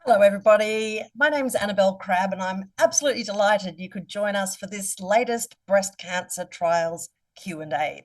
Hello, everybody. My name is Annabel Crabb, and I'm absolutely delighted you could join us for this latest breast cancer trials Q&A. A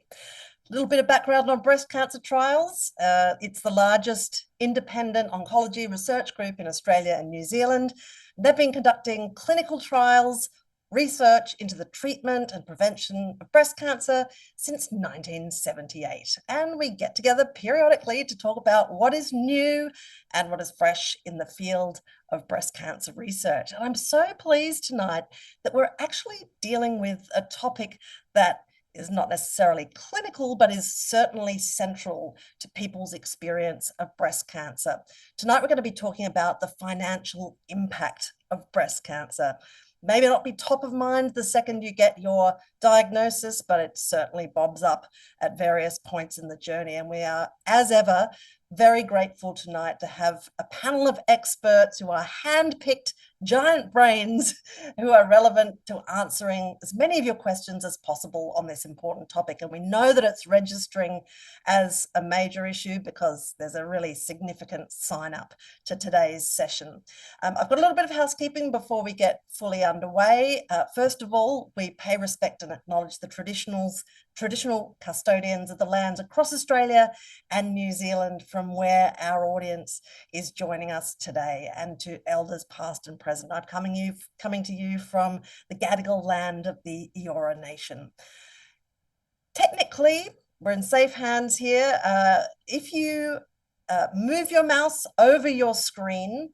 little bit of background on breast cancer trials. It's the largest independent oncology research group in Australia and New Zealand. They've been conducting clinical trials, research into the treatment and prevention of breast cancer since 1978. And we get together periodically to talk about what is new and what is fresh in the field of breast cancer research. And I'm so pleased tonight that we're actually dealing with a topic that is not necessarily clinical, but is certainly central to people's experience of breast cancer. Tonight, we're going to be talking about the financial impact of breast cancer. Maybe not be top of mind the second you get your diagnosis, but it certainly bobs up at various points in the journey. And we are, as ever, very grateful tonight to have a panel of experts who are hand-picked giant brains who are relevant to answering as many of your questions as possible on this important topic. And we know that it's registering as a major issue because there's a really significant sign up to today's session. I've got a little bit of housekeeping before we get fully underway. First of all, we pay respect and acknowledge the traditional custodians of the lands across Australia and New Zealand from where our audience is joining us today, and to elders past and present. I'm coming to you from the Gadigal land of the Eora Nation. Technically, we're in safe hands here. If you move your mouse over your screen,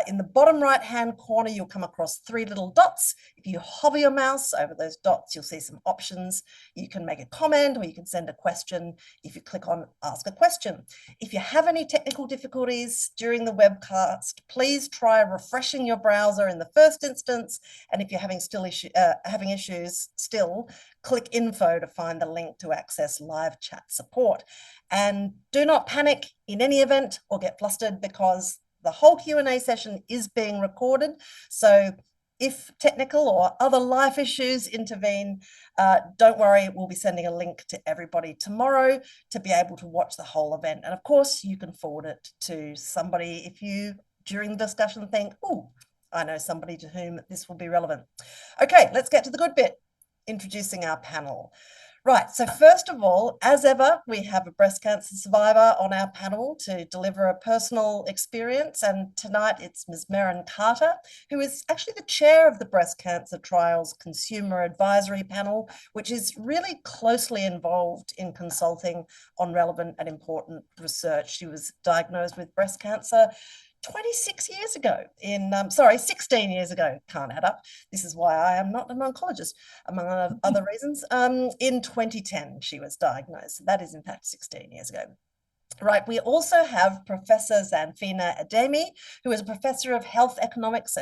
in the bottom right-hand corner, you'll come across three little dots. If you hover your mouse over those dots, you'll see some options. You can make a comment or you can send a question if you click on Ask a Question. If you have any technical difficulties during the webcast, please try refreshing your browser in the first instance. And if you're having issues, click Info to find the link to access live chat support. And do not panic in any event or get flustered, because the whole Q&A session is being recorded. So if technical or other life issues intervene, don't worry, we'll be sending a link to everybody tomorrow to be able to watch the whole event. And of course, you can forward it to somebody if you, during the discussion, think, oh, I know somebody to whom this will be relevant. Okay, let's get to the good bit, introducing our panel. Right, so first of all, as ever, we have a breast cancer survivor on our panel to deliver a personal experience. And tonight it's Ms. Merrin Carter, who is actually the chair of the Breast Cancer Trials Consumer Advisory Panel, which is really closely involved in consulting on relevant and important research. She was diagnosed with breast cancer 26 years ago 16 years ago, can't add up. This is why I am not an oncologist, among other reasons. In 2010, she was diagnosed. That is, in fact, 16 years ago. Right, we also have Professor Zanfina Ademi, who is a professor of health economics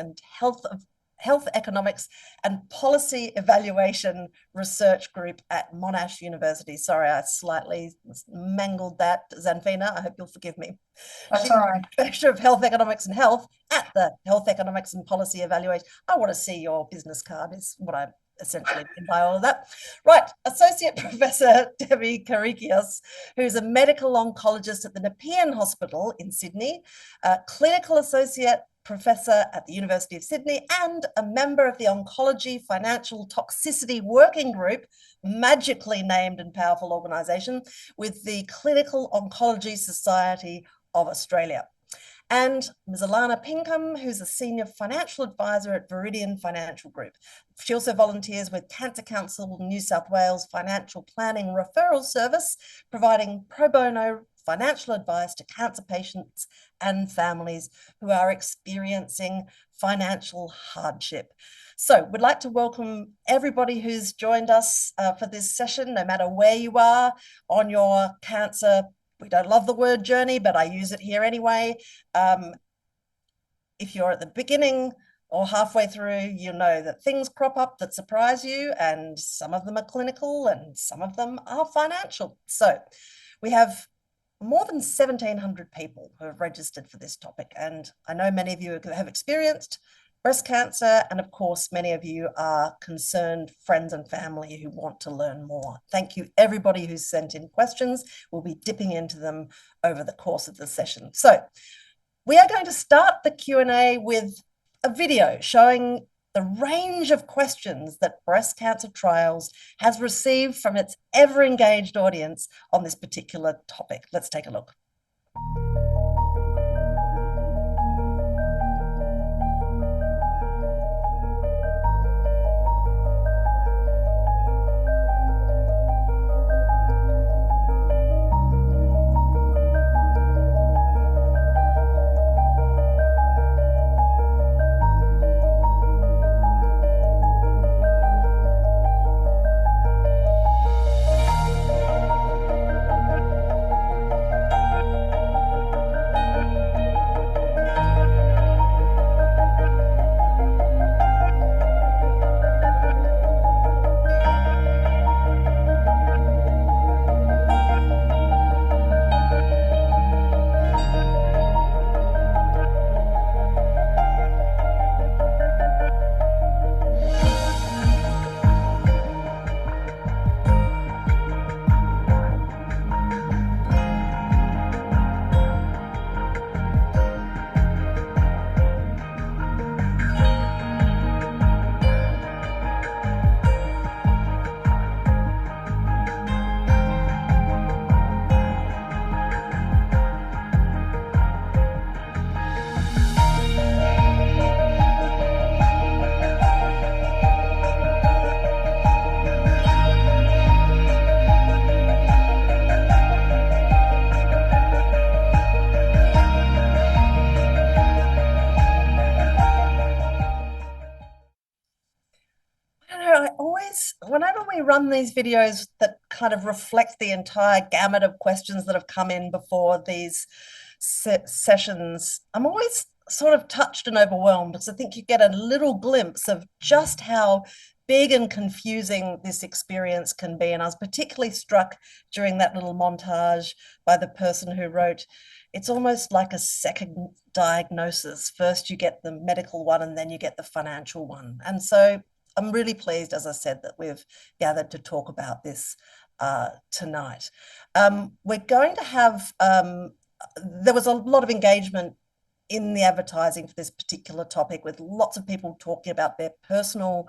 and policy evaluation research group at Monash University. Sorry, I slightly mangled that, Zanfina. I hope you'll forgive me. That's all right. Professor of Health Economics and Health at the Health Economics and Policy Evaluation. I want to see your business card, is what I essentially mean by all of that. Right, Associate Professor Debbie Karikios, who's a medical oncologist at the Nepean Hospital in Sydney, clinical associate professor at the University of Sydney, and a member of the Oncology Financial Toxicity Working Group, magically named and powerful organisation, with the Clinical Oncology Society of Australia. And Ms. Alana Pinkham, who's a senior financial advisor at Viridian Financial Group. She also volunteers with Cancer Council New South Wales Financial Planning Referral Service, providing pro bono financial advice to cancer patients and families who are experiencing financial hardship. So we'd like to welcome everybody who's joined us for this session, no matter where you are on your cancer. We don't love the word journey, but I use it here anyway. If you're at the beginning or halfway through, you know that things crop up that surprise you, and some of them are clinical and some of them are financial. So we have more than 1,700 people who have registered for this topic. And I know many of you have experienced breast cancer, and of course, many of you are concerned friends and family who want to learn more. Thank you, everybody who's sent in questions. We'll be dipping into them over the course of the session. So We are going to start the Q&A with a video showing the range of questions that Breast Cancer Trials has received from its ever-engaged audience on this particular topic. Let's take a look. I always, whenever we run these videos that kind of reflect the entire gamut of questions that have come in before these sessions, I'm always sort of touched and overwhelmed because I think you get a little glimpse of just how big and confusing this experience can be. And I was particularly struck during that little montage by the person who wrote, it's almost like a second diagnosis. First, you get the medical one, and then you get the financial one. And so I'm really pleased, as I said, that we've gathered to talk about this tonight. We're going to have, there was a lot of engagement in the advertising for this particular topic, with lots of people talking about their personal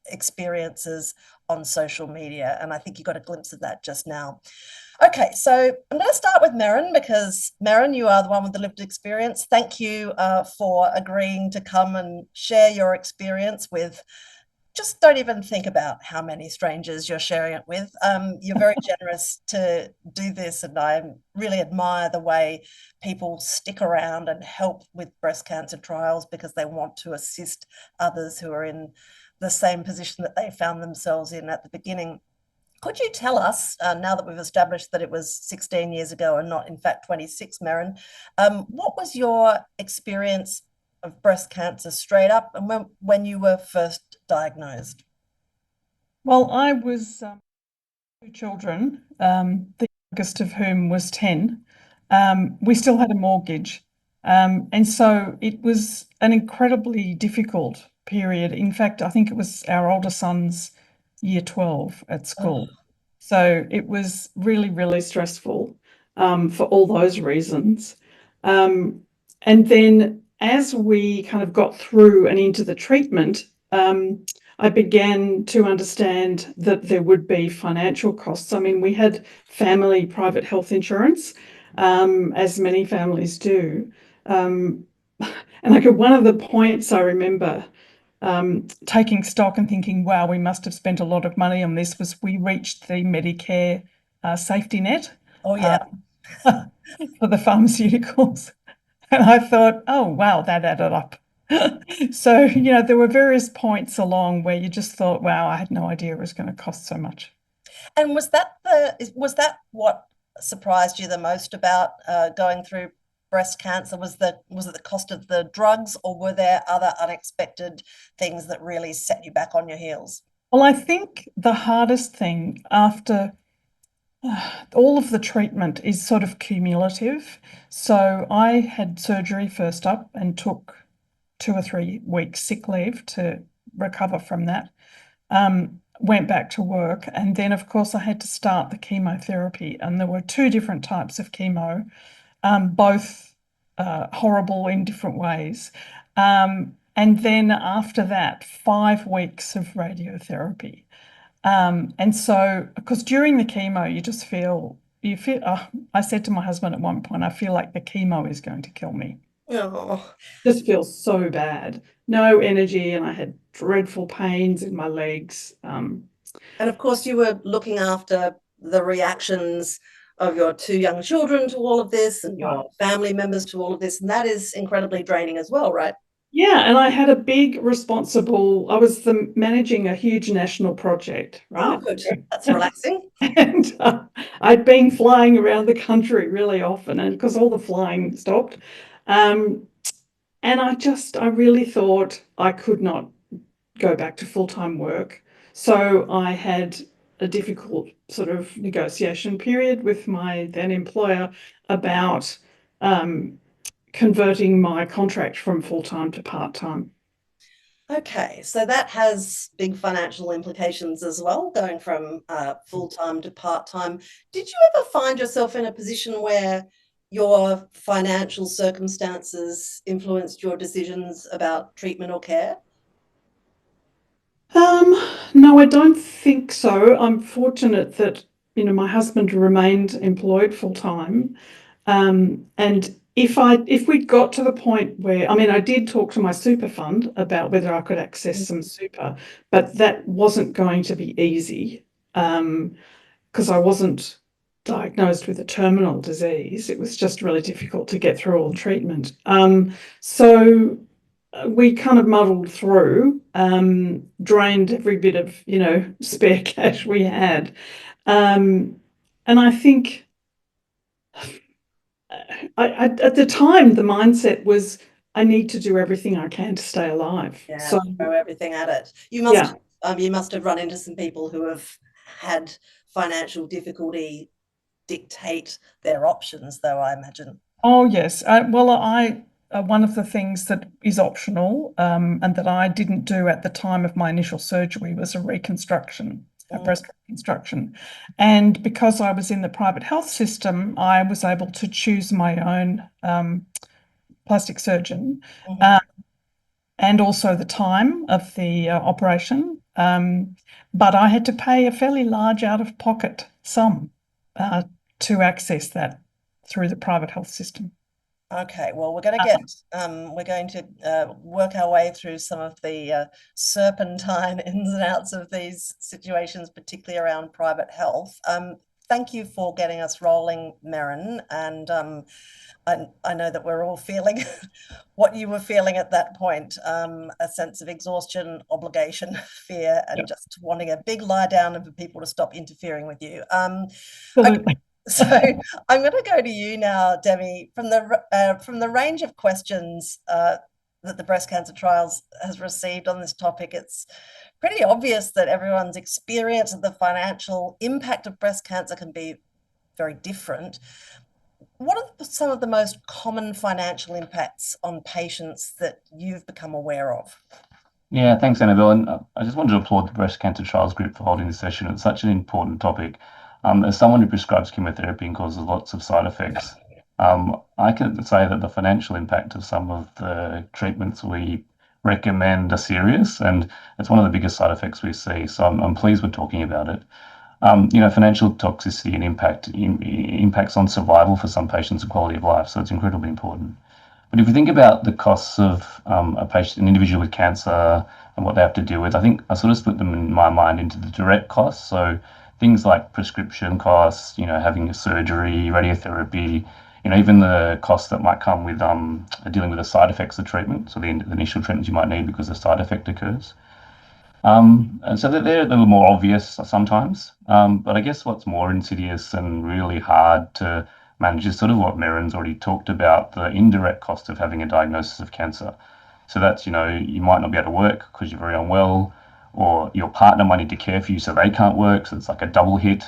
experiences on social media. And I think you got a glimpse of that just now. Okay, so I'm going to start with Merrin, because Merrin, you are the one with the lived experience. Thank you for agreeing to come and share your experience with, just don't even think about how many strangers you're sharing it with. You're very generous to do this, and I really admire the way people stick around and help with breast cancer trials because they want to assist others who are in the same position that they found themselves in at the beginning. Could you tell us, now that we've established that it was 16 years ago and not in fact 26, Merrin, what was your experience of breast cancer straight up and when you were first diagnosed? Well, I was two children, the youngest of whom was 10. We still had a mortgage. And so it was an incredibly difficult period. In fact, I think it was our older son's year 12 at school. Oh. So it was really, really stressful for all those reasons. And then as we kind of got through and into the treatment, I began to understand that there would be financial costs. I mean, we had family private health insurance, as many families do. And like one of the points I remember taking stock and thinking, wow, we must have spent a lot of money on this, was we reached the Medicare safety net. Oh, yeah. For the pharmaceuticals. And I thought, oh, wow, that added up. So, there were various points along where you just thought, wow, I had no idea it was going to cost so much. And was that what surprised you the most about going through breast cancer? Was it the cost of the drugs, or were there other unexpected things that really set you back on your heels? Well, I think the hardest thing after all of the treatment is sort of cumulative. So I had surgery first up and took 2 or 3 weeks sick leave to recover from that. Went back to work, and then of course I had to start the chemotherapy, and there were 2 different types of chemo, both horrible in different ways. And then after that, 5 weeks of radiotherapy. And so, because during the chemo, you feel, I said to my husband at one point, I feel like the chemo is going to kill me. Oh. Just feels so bad. No energy, and I had dreadful pains in my legs. And of course, you were looking after the reactions of your two young children to all of this and Right. your family members to all of this. And that is incredibly draining as well, right? Yeah, and I had a big responsible, I was managing a huge national project, Oh, right? good. That's relaxing. And I'd been flying around the country really often, and because all the flying stopped. Um, and I really thought I could not go back to full-time work. So I had a difficult sort of negotiation period with my then employer about converting my contract from full-time to part-time. Okay, so that has big financial implications as well, going from full-time to part-time. Did you ever find yourself in a position where your financial circumstances influenced your decisions about treatment or care? Um, no, I don't think so. I'm fortunate that, my husband remained employed full time. And if we'd got to the point where, I mean, I did talk to my super fund about whether I could access some super, but that wasn't going to be easy, because I wasn't diagnosed with a terminal disease. It was just really difficult to get through all the treatment. So we kind of muddled through, drained every bit of, spare cash we had. Um, and I think at the time, the mindset was I need to do everything I can to stay alive. Yeah, So, throw everything at it. yeah. You must have run into some people who have had financial difficulty dictate their options, though, I imagine. Oh, yes. Well, one of the things that is optional, and that I didn't do at the time of my initial surgery was a reconstruction, a Mm, breast reconstruction. And because I was in the private health system, I was able to choose my own plastic surgeon, mhm. uh, and also the time of the operation. But I had to pay a fairly large out-of-pocket sum uh, to access that through the private health system. Okay, well, we're going to work our way through some of the serpentine ins and outs of these situations, particularly around private health. Thank you for getting us rolling, Merrin, and I know that we're all feeling what you were feeling at that point, a sense of exhaustion, obligation, fear, Yeah, and just wanting a big lie down and for people to stop interfering with you. Okay, absolutely. so I'm going to go to you now, Demi, from the range of questions that the breast cancer trials has received on this topic. It's pretty obvious that everyone's experience of the financial impact of breast cancer can be very different. What are some of the most common financial impacts on patients that you've become aware of? Yeah, thanks, Annabel. And I just wanted to applaud the Breast Cancer Trials Group for holding this session. It's such an important topic. As someone who prescribes chemotherapy and causes lots of side effects, I can say that the financial impact of some of the treatments we recommend are serious, and it's one of the biggest side effects we see. So I'm pleased we're talking about it. Financial toxicity and impacts on survival for some patients and quality of life. So it's incredibly important. But if you think about the costs of an individual with cancer and what they have to deal with, I think I sort of split them in my mind into the direct costs. So things like prescription costs, having a surgery, radiotherapy, even the costs that might come with dealing with the side effects of treatment. So the initial treatments you might need because the side effect occurs. And so they're a little more obvious sometimes. But I guess what's more insidious and really hard to manage is sort of what Merrin's already talked about, the indirect cost of having a diagnosis of cancer. So that's, you might not be able to work because you're very unwell, or your partner might need to care for you so they can't work. So it's like a double hit.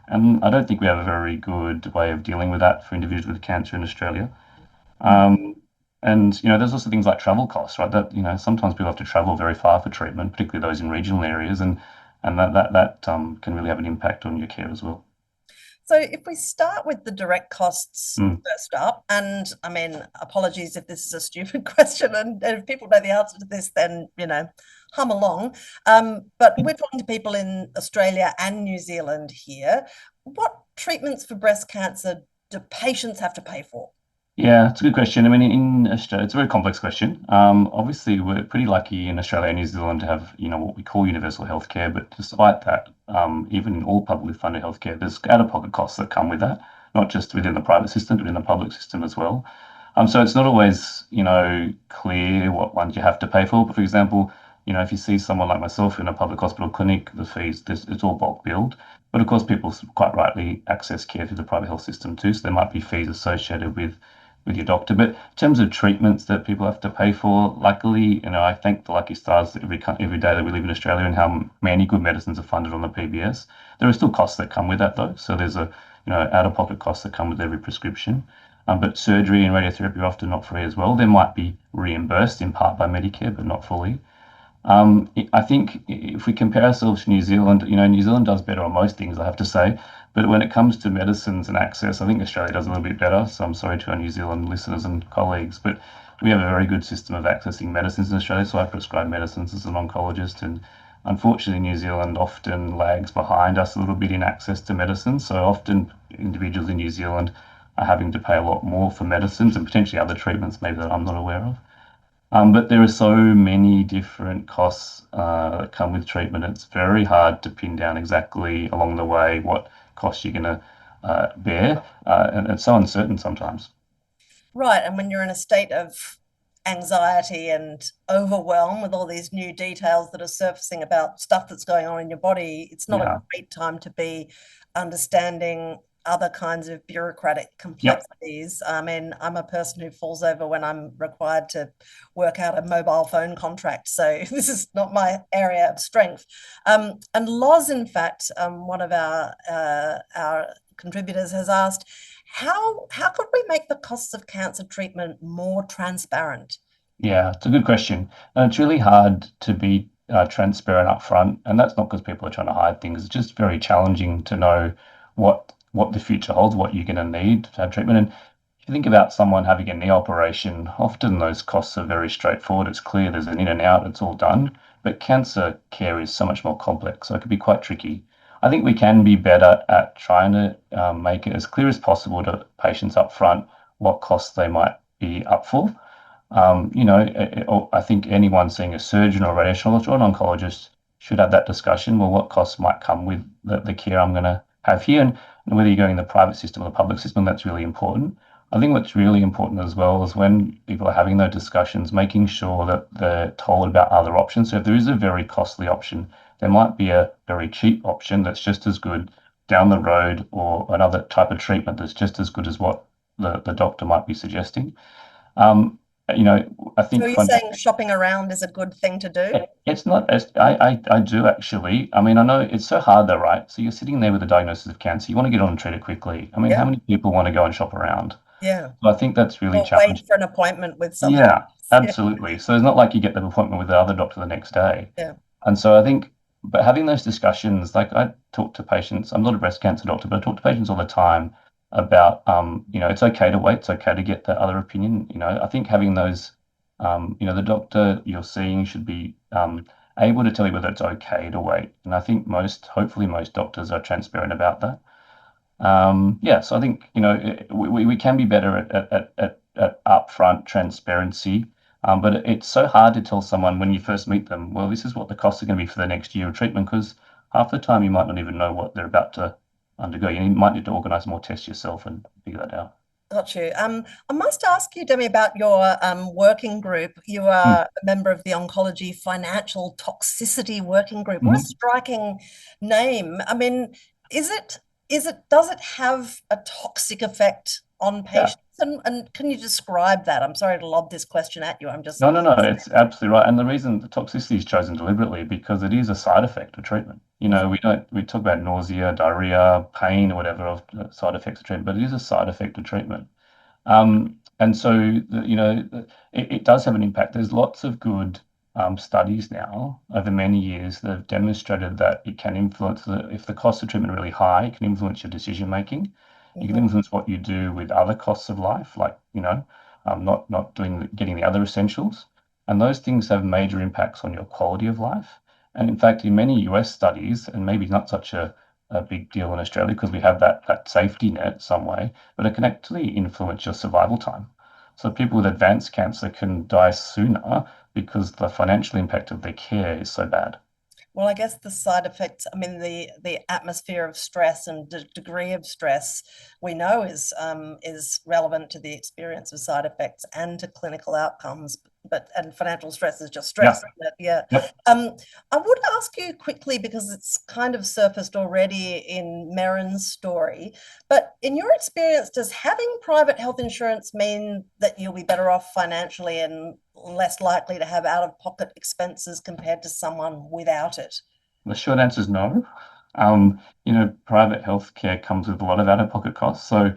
And I don't think we have a very good way of dealing with that for individuals with cancer in Australia. Um, and there's also things like travel costs, right? That sometimes people have to travel very far for treatment, particularly those in regional areas, and that can really have an impact on your care as well. So if we start with the direct costs Mm. first up, and I mean, apologies if this is a stupid question, and if people know the answer to this, then hum along. But we're talking to people in Australia and New Zealand here. What treatments for breast cancer do patients have to pay for? Yeah, it's a good question. I mean, in Australia, it's a very complex question. Obviously, we're pretty lucky in Australia and New Zealand to have, what we call universal healthcare. But despite that, even in all publicly funded healthcare, there's out-of-pocket costs that come with that, not just within the private system, but in the public system as well. So it's not always, clear what ones you have to pay for. But for example, if you see someone like myself in a public hospital clinic, the fees, it's all bulk billed. But of course, people quite rightly access care through the private health system too. So there might be fees associated with your doctor. But in terms of treatments that people have to pay for, luckily, I thank the lucky stars every day that we live in Australia and how many good medicines are funded on the PBS. There are still costs that come with that though. So there's out-of-pocket costs that come with every prescription. But surgery and radiotherapy are often not free as well. They might be reimbursed in part by Medicare, but not fully. I think if we compare ourselves to New Zealand, New Zealand does better on most things, I have to say. But when it comes to medicines and access, I think Australia does a little bit better. So I'm sorry to our New Zealand listeners and colleagues, but we have a very good system of accessing medicines in Australia. So I prescribe medicines as an oncologist, and unfortunately, New Zealand often lags behind us a little bit in access to medicine. So often, individuals in New Zealand are having to pay a lot more for medicines and potentially other treatments, maybe that I'm not aware of. But there are so many different costs that come with treatment. It's very hard to pin down exactly along the way what costs you're going to bear, and it's so uncertain sometimes. Right. And when you're in a state of anxiety and overwhelm with all these new details that are surfacing about stuff that's going on in your body, it's not a Yeah. great time to be understanding other kinds of bureaucratic Yep. complexities. I mean, I'm a person who falls over when I'm required to work out a mobile phone contract. So this is not my area of strength. And Loz, in fact, one of our contributors has asked, how could we make the costs of cancer treatment more transparent? Yeah, it's a good question. And it's really hard to be transparent up front. And that's not because people are trying to hide things. It's just very challenging to know what the future holds, what you're going to need to have treatment. And if you think about someone having a knee operation, often those costs are very straightforward. It's clear there's an in and out, it's all done. But cancer care is so much more complex, so it can be quite tricky. I think we can be better at trying to make it as clear as possible to patients up front what costs they might be up for. I think anyone seeing a surgeon or a radiologist or an oncologist should have that discussion. Well, what costs might come with the care I'm going to have here, and whether you're going in the private system or the public system, that's really important. I think what's really important as well is when people are having those discussions, making sure that they're told about other options. So if there is a very costly option, there might be a very cheap option that's just as good down the road, or another type of treatment that's just as good as what the doctor might be suggesting. Um, I So think are you saying shopping around is a good thing to do? it's not as I do actually. I mean, I know it's so hard though, right? So you're sitting there with a diagnosis of cancer. You want to get on and treat it quickly. I mean, how Yeah, many people want to go and shop around? yeah. So I think that's really Or wait challenging. for an appointment with somebody Yeah, else. Yeah, absolutely. So it's not like you get the appointment with the other doctor the next day. yeah. And so I think, but having those discussions, like I talk to patients, I'm not a breast cancer doctor, but I talk to patients all the time about, it's okay to wait, it's okay to get the other opinion. I think having those, the doctor you're seeing should be able to tell you whether it's okay to wait. And I think hopefully most doctors are transparent about that. Yeah, so I think we can be better at upfront transparency, but it's so hard to tell someone when you first meet them, well, this is what the costs are going to be for the next year of treatment, because half the time you might not even know what they're about to undergo. You might need to organize more tests yourself and figure that out. Got you. I must ask you, Demi, about your working group. You Mm. are a member of the Oncology Financial Toxicity Working Group. What a Mhm. striking name. I mean, does it have a toxic effect on Yeah. patients? And can you describe that? I'm sorry to lob this question at you. I'm just No, no, no, it's absolutely right. And the reason the toxicity is chosen deliberately because it is a side effect of treatment. yeah, We talk about nausea, diarrhea, pain, or whatever of side effects of treatment, but it is a side effect of treatment. And so, it does have an impact. There's lots of good. studies now over many years that have demonstrated that it can influence if the cost of treatment are really high, it can influence your decision making. You can influence what you do with other costs of life, like not getting the other essentials, and those things have major impacts on your quality of life. And in fact, in many US studies, and maybe not such a big deal in Australia because we have that safety net some way, but it can actually influence your survival time. So people with advanced cancer can die sooner because the financial impact of their care is so bad. Well, I guess the side effects, I mean, the atmosphere of stress and degree of stress we know is relevant to the experience of side effects and to clinical outcomes. And financial stress is just stress, isn't it? Yeah. Yep. I would ask you quickly, because it's kind of surfaced already in Merrin's story, but in your experience, does having private health insurance mean that you'll be better off financially and less likely to have out-of-pocket expenses compared to someone without it? The short answer is no. Private healthcare comes with a lot of out-of-pocket costs. So,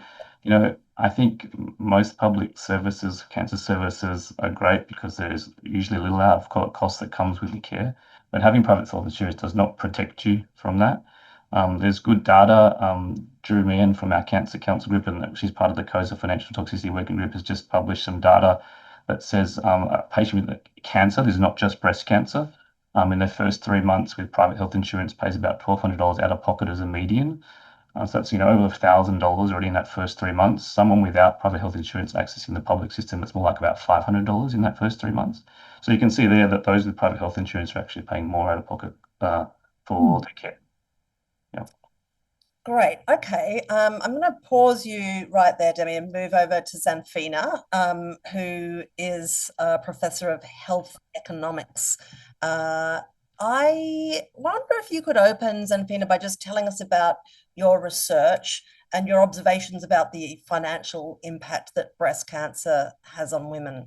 I think most public services, cancer services, are great because there's usually little out-of-pocket cost that comes with the care. But having private health insurance does not protect you from that. There's good data. Drew Meehan from our Cancer Council group, and she's part of the COSA Financial Toxicity Working Group, has just published some data that says a patient with cancer, this is not just breast cancer, in their first 3 months with private health insurance pays about $1,200 out of pocket as a median. So that's over $1,000 already in that first 3 months. Someone without private health insurance accessing the public system, it's more like about $500 in that first 3 months. So you can see there that those with private health insurance are actually paying more out of pocket for their care. Yeah. Great. Okay. I'm going to pause you right there, Demi, and move over to Zanfina, who is a professor of health economics. I wonder if you could open, Zanfina, by just telling us about your research and your observations about the financial impact that breast cancer has on women.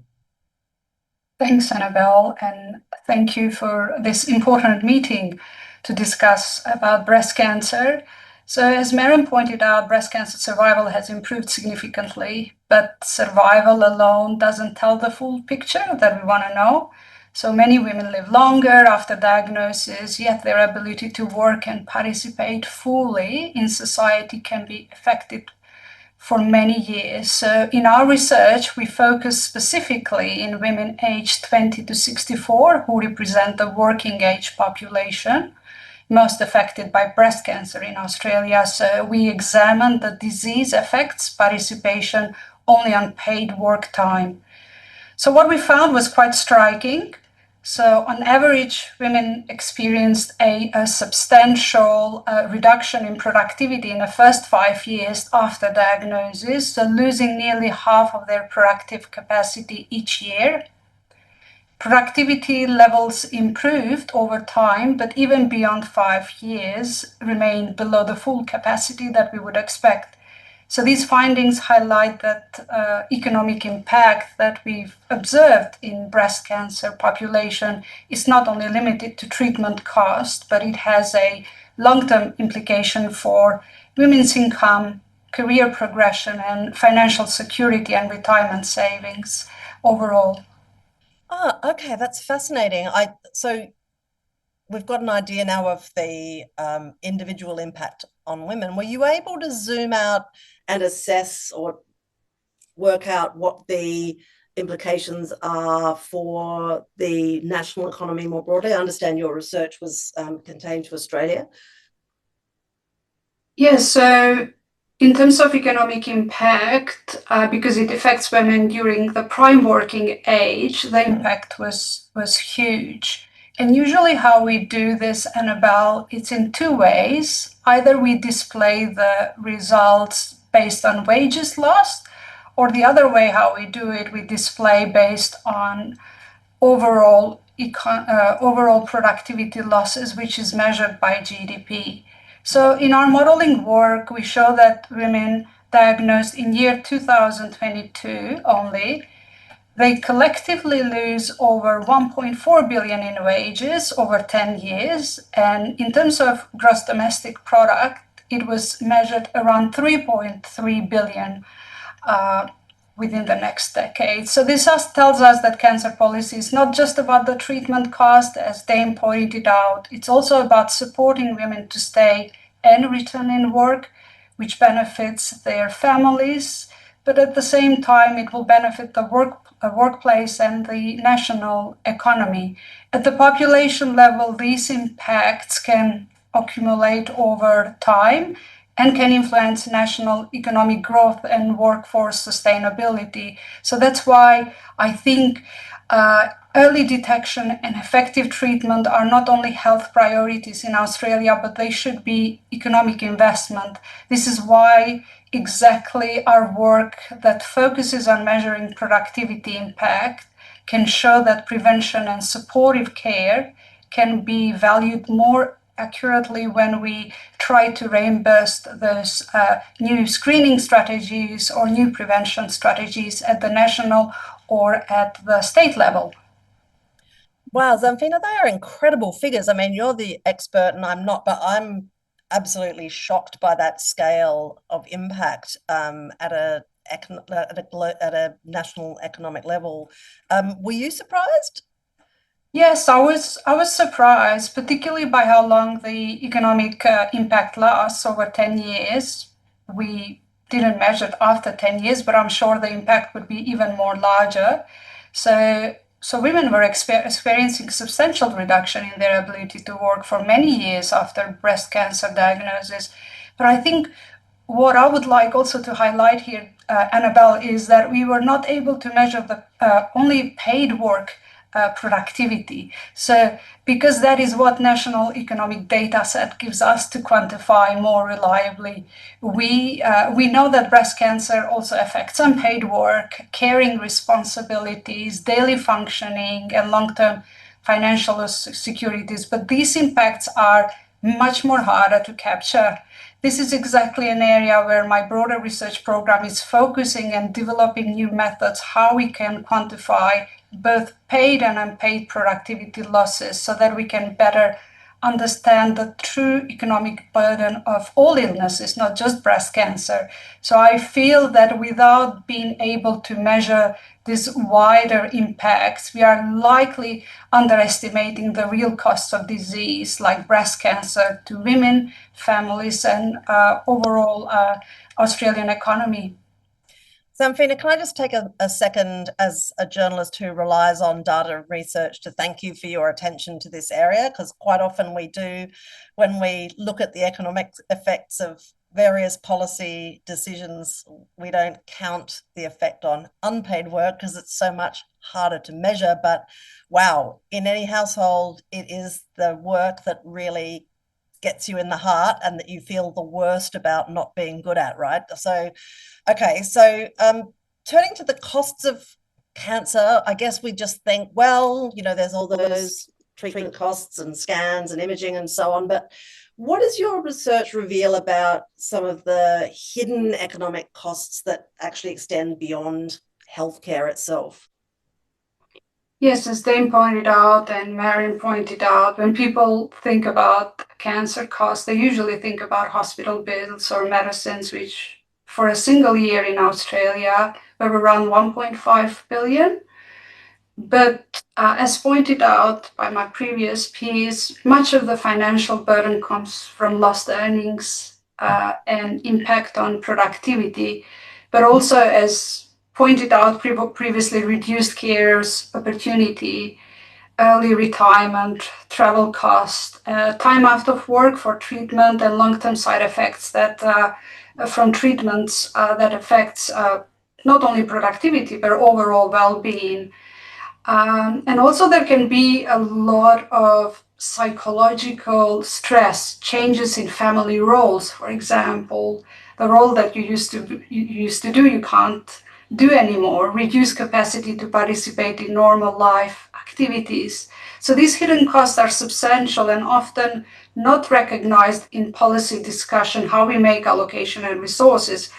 Thanks, Annabel, and thank you for this important meeting to discuss about breast cancer. So as Merrin pointed out, breast cancer survival has improved significantly, but survival alone doesn't tell the full picture that we want to know. So many women live longer after diagnosis, yet their ability to work and participate fully in society can be affected for many years. So in our research, we focus specifically in women aged 20 to 64 who represent the working age population most affected by breast cancer in Australia. So we examined the disease affects participation only on paid work time. So what we found was quite striking. So on average, women experienced a substantial reduction in productivity in the first 5 years after diagnosis, so losing nearly half of their productive capacity each year. Productivity levels improved over time, but even beyond 5 years remained below the full capacity that we would expect. So these findings highlight that economic impact that we've observed in breast cancer population is not only limited to treatment cost, but it has a long-term implication for women's income, career progression, and financial security and retirement savings overall. Okay, that's fascinating. So we've got an idea now of the individual impact on women. Were you able to zoom out and assess or work out what the implications are for the national economy more broadly? I understand your research was contained to Australia. Yes, so in terms of economic impact, because it affects women during the prime working age, the impact was huge. And usually how we do this, Annabel, it's in two ways. Either we display the results based on wages lost, or the other way how we do it, we display based on overall productivity losses, which is measured by GDP. So in our modeling work, we show that women diagnosed in year 2022 only, they collectively lose over 1.4 billion in wages over 10 years. And in terms of gross domestic product, it was measured around 3.3 billion within the next decade. So this just tells us that cancer policy is not just about the treatment cost, as Dame pointed out. It's also about supporting women to stay and return in work, which benefits their families, but at the same time, it will benefit the workplace and the national economy. At the population level, these impacts can accumulate over time and can influence national economic growth and workforce sustainability. So that's why I think early detection and effective treatment are not only health priorities in Australia, but they should be economic investment. This is why exactly our work that focuses on measuring productivity impact can show that prevention and supportive care can be valued more accurately when we try to reimburse those new screening strategies or new prevention strategies at the national or at the state level. Wow, Zamfina, they are incredible figures. I mean, you're the expert and I'm not, but I'm absolutely shocked by that scale of impact at a national economic level. Were you surprised? Yes, I was surprised, particularly by how long the economic impact lasts, over 10 years. We didn't measure it after 10 years, but I'm sure the impact would be even more larger. So women were experiencing substantial reduction in their ability to work for many years after breast cancer diagnosis. But I think what I would like also to highlight here, Annabel, is that we were not able to measure the only paid work productivity. So because that is what national economic data set gives us to quantify more reliably, we know that breast cancer also affects unpaid work, caring responsibilities, daily functioning, and long-term financial securities. But these impacts are much more harder to capture. This is exactly an area where my broader research program is focusing and developing new methods, how we can quantify both paid and unpaid productivity losses so that we can better understand the true economic burden of all illnesses, not just breast cancer. So I feel that without being able to measure these wider impacts, we are likely underestimating the real costs of disease like breast cancer to women, families, and overall Australian economy. Zamfina, can I just take a second as a journalist who relies on data and research to thank you for your attention to this area? Because quite often we do, when we look at the economic effects of various policy decisions, we don't count the effect on unpaid work because it's so much harder to measure. But wow, in any household, it is the work that really gets you in the heart and that you feel the worst about not being good at, right? So, okay, so turning to the costs of cancer, I guess we just think, well, you know, there's all those treatment costs and scans and imaging and so on, but what does your research reveal about some of the hidden economic costs that actually extend beyond healthcare itself? Yes, as Dame pointed out and Marion pointed out, when people think about cancer costs, they usually think about hospital bills or medicines, which for a single year in Australia were around 1.5 billion. But as pointed out by my previous piece, much of the financial burden comes from lost earnings and impact on productivity, but also, as pointed out previously, reduced careers opportunity, early retirement, travel cost, time out of work for treatment, and long-term side effects that from treatments that affects not only productivity but overall well-being. And also there can be a lot of psychological stress, changes in family roles. For example, the role that you used to do, you can't do anymore, reduced capacity to participate in normal life activities. So these hidden costs are substantial and often not recognized in policy discussion, how we make allocation and resources.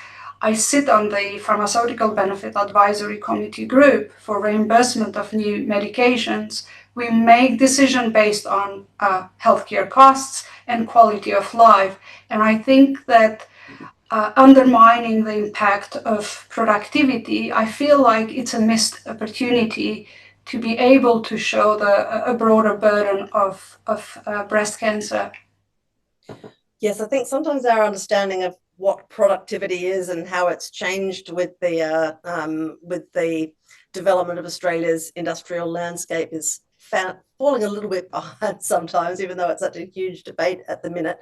I sit on the Pharmaceutical Benefit Advisory Committee group for reimbursement of new medications. We make decisions based on healthcare costs and quality of life. And I think that undermining the impact of productivity, I feel like it's a missed opportunity to be able to show a broader burden of breast cancer. Yes, I think sometimes our understanding of what productivity is and how it's changed with the development of Australia's industrial landscape is falling a little bit behind sometimes, even though it's such a huge debate at the minute.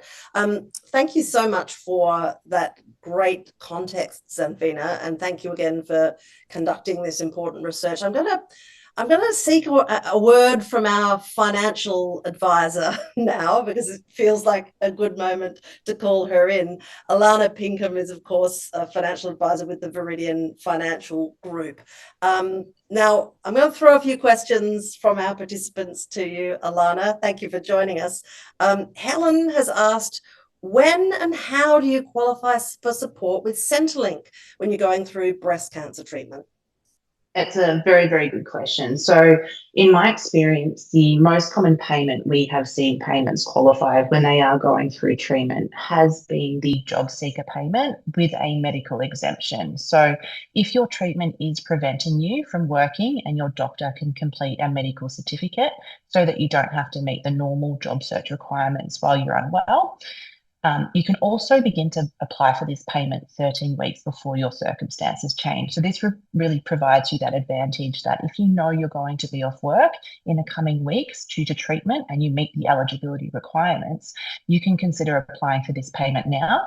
Thank you so much for that great context, Zanfina, and thank you again for conducting this important research. I'm going to seek a word from our financial advisor now, because it feels like a good moment to call her in. Alana Pinkham is, of course, a financial advisor with the Viridian Financial Group. Now, I'm going to throw a few questions from our participants to you, Alana. Thank you for joining us. Helen has asked, when and how do you qualify for support with Centrelink when you're going through breast cancer treatment? It's a very, very good question. So in my experience, the most common payment we have seen payments qualify when they are going through treatment has been the job seeker payment with a medical exemption. So if your treatment is preventing you from working and your doctor can complete a medical certificate so that you don't have to meet the normal job search requirements while you're unwell, you can also begin to apply for this payment 13 weeks before your circumstances change. So this really provides you that advantage that if you know you're going to be off work in the coming weeks due to treatment and you meet the eligibility requirements, you can consider applying for this payment now.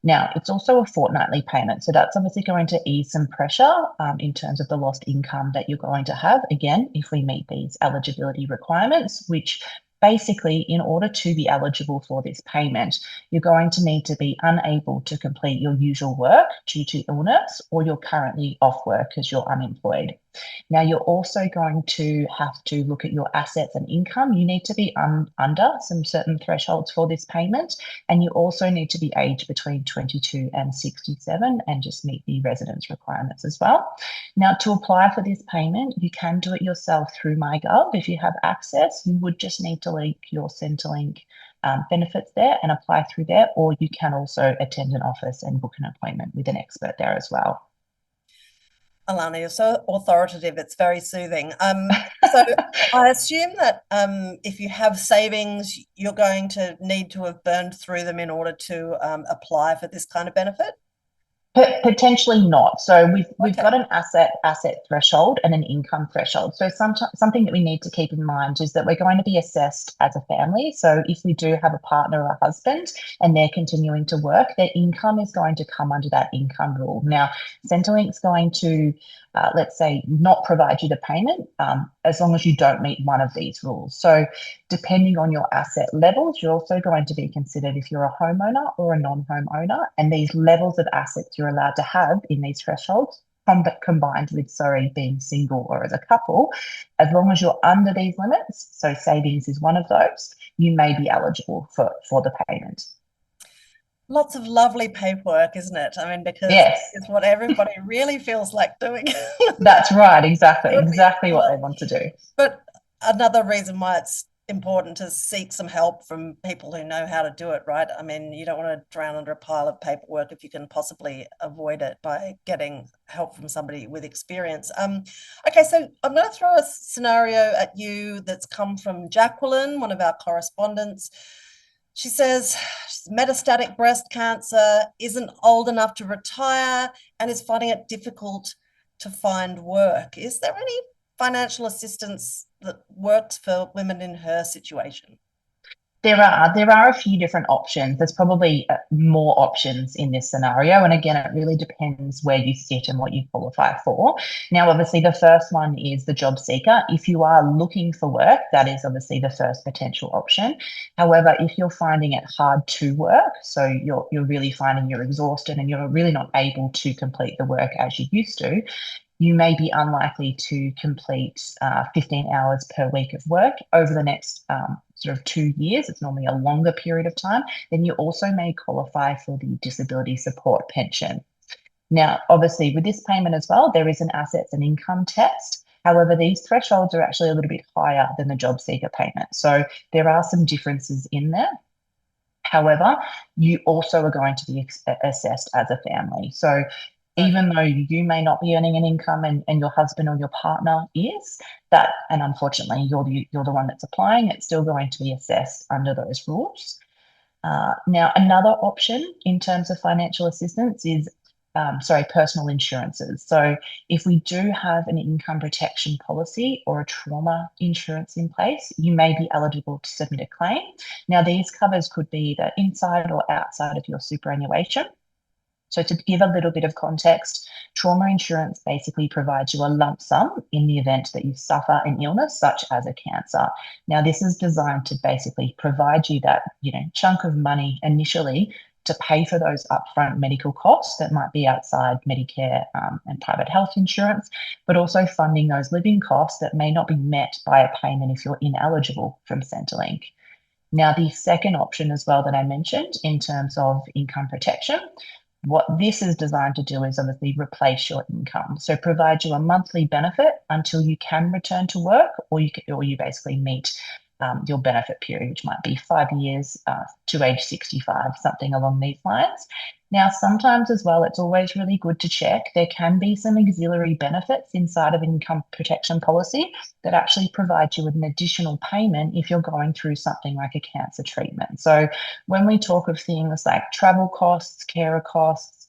Now, it's also a fortnightly payment, so that's obviously going to ease some pressure in terms of the lost income that you're going to have, again, if we meet these eligibility requirements, which basically, in order to be eligible for this payment, you're going to need to be unable to complete your usual work due to illness, or you're currently off work because you're unemployed. Now, you're also going to have to look at your assets and income. You need to be under some certain thresholds for this payment, and you also need to be aged between 22 and 67 and just meet the residence requirements as well. Now, to apply for this payment, you can do it yourself through MyGov. If you have access, you would just need to link your Centrelink benefits there and apply through there, or you can also attend an office and book an appointment with an expert there as well. Alana, you're so authoritative, it's very soothing. So I assume that if you have savings, you're going to need to have burned through them in order to apply for this kind of benefit? Potentially not. So we've got an asset threshold and an income threshold. So something that we need to keep in mind is that we're going to be assessed as a family. So if we do have a partner or a husband and they're continuing to work, their income is going to come under that income rule. Now, Centrelink's going to, let's say, not provide you the payment as long as you don't meet one of these rules. So depending on your asset levels, you're also going to be considered if you're a homeowner or a non-home owner, and these levels of assets you're allowed to have in these thresholds, combined with, being single or as a couple, as long as you're under these limits, so savings is one of those, you may be eligible for the payment. Lots of lovely paperwork, isn't it? I mean, because it's what everybody really feels like doing. That's right, exactly what they want to do. But another reason why it's important to seek some help from people who know how to do it, right? I mean, you don't want to drown under a pile of paperwork if you can possibly avoid it by getting help from somebody with experience. Okay, so I'm going to throw a scenario at you that's come from Jacqueline, one of our correspondents. She says metastatic breast cancer, isn't old enough to retire, and is finding it difficult to find work. Is there any financial assistance that works for women in her situation? There are a few different options. There's probably more options in this scenario. And again, it really depends where you sit and what you qualify for. Now, obviously, the first one is the job seeker. If you are looking for work, that is obviously the first potential option. However, if you're finding it hard to work, so you're really finding you're exhausted and you're really not able to complete the work as you used to, you may be unlikely to complete 15 hours per week of work over the next sort of 2 years. It's normally a longer period of time. Then you also may qualify for the disability support pension. Now, obviously, with this payment as well, there is an assets and income test. However, these thresholds are actually a little bit higher than the job seeker payment. So there are some differences in there. However, you also are going to be assessed as a family. So even though you may not be earning an income and your husband or your partner is, and unfortunately you're the one that's applying, it's still going to be assessed under those rules. Now, another option in terms of financial assistance is personal insurances. So if we do have an income protection policy or a trauma insurance in place, you may be eligible to submit a claim. Now, these covers could be either inside or outside of your superannuation. So to give a little bit of context, trauma insurance basically provides you a lump sum in the event that you suffer an illness such as a cancer. Now, this is designed to basically provide you that, chunk of money initially to pay for those upfront medical costs that might be outside Medicare and private health insurance, but also funding those living costs that may not be met by a payment if you're ineligible from Centrelink. Now, the second option as well that I mentioned in terms of income protection, what this is designed to do is obviously replace your income. So provide you a monthly benefit until you can return to work, or you basically meet your benefit period, which might be 5 years to age 65, something along these lines. Now, sometimes as well, it's always really good to check. There can be some auxiliary benefits inside of an income protection policy that actually provide you with an additional payment if you're going through something like a cancer treatment. So when we talk of things like travel costs, carer costs,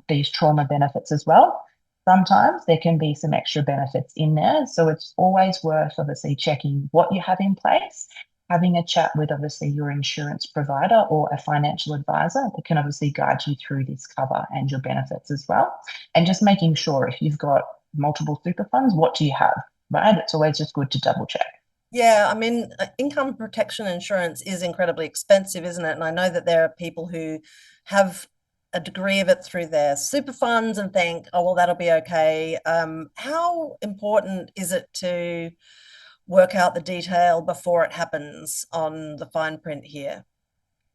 these trauma benefits as well, sometimes there can be some extra benefits in there. So it's always worth obviously checking what you have in place, having a chat with obviously your insurance provider or a financial advisor that can obviously guide you through this cover and your benefits as well. And just making sure if you've got multiple super funds, what do you have, right? It's always just good to double check. Yeah, I mean, income protection insurance is incredibly expensive, isn't it? And I know that there are people who have a degree of it through their super funds and think, oh, well, that'll be okay. How important is it to work out the detail before it happens on the fine print here?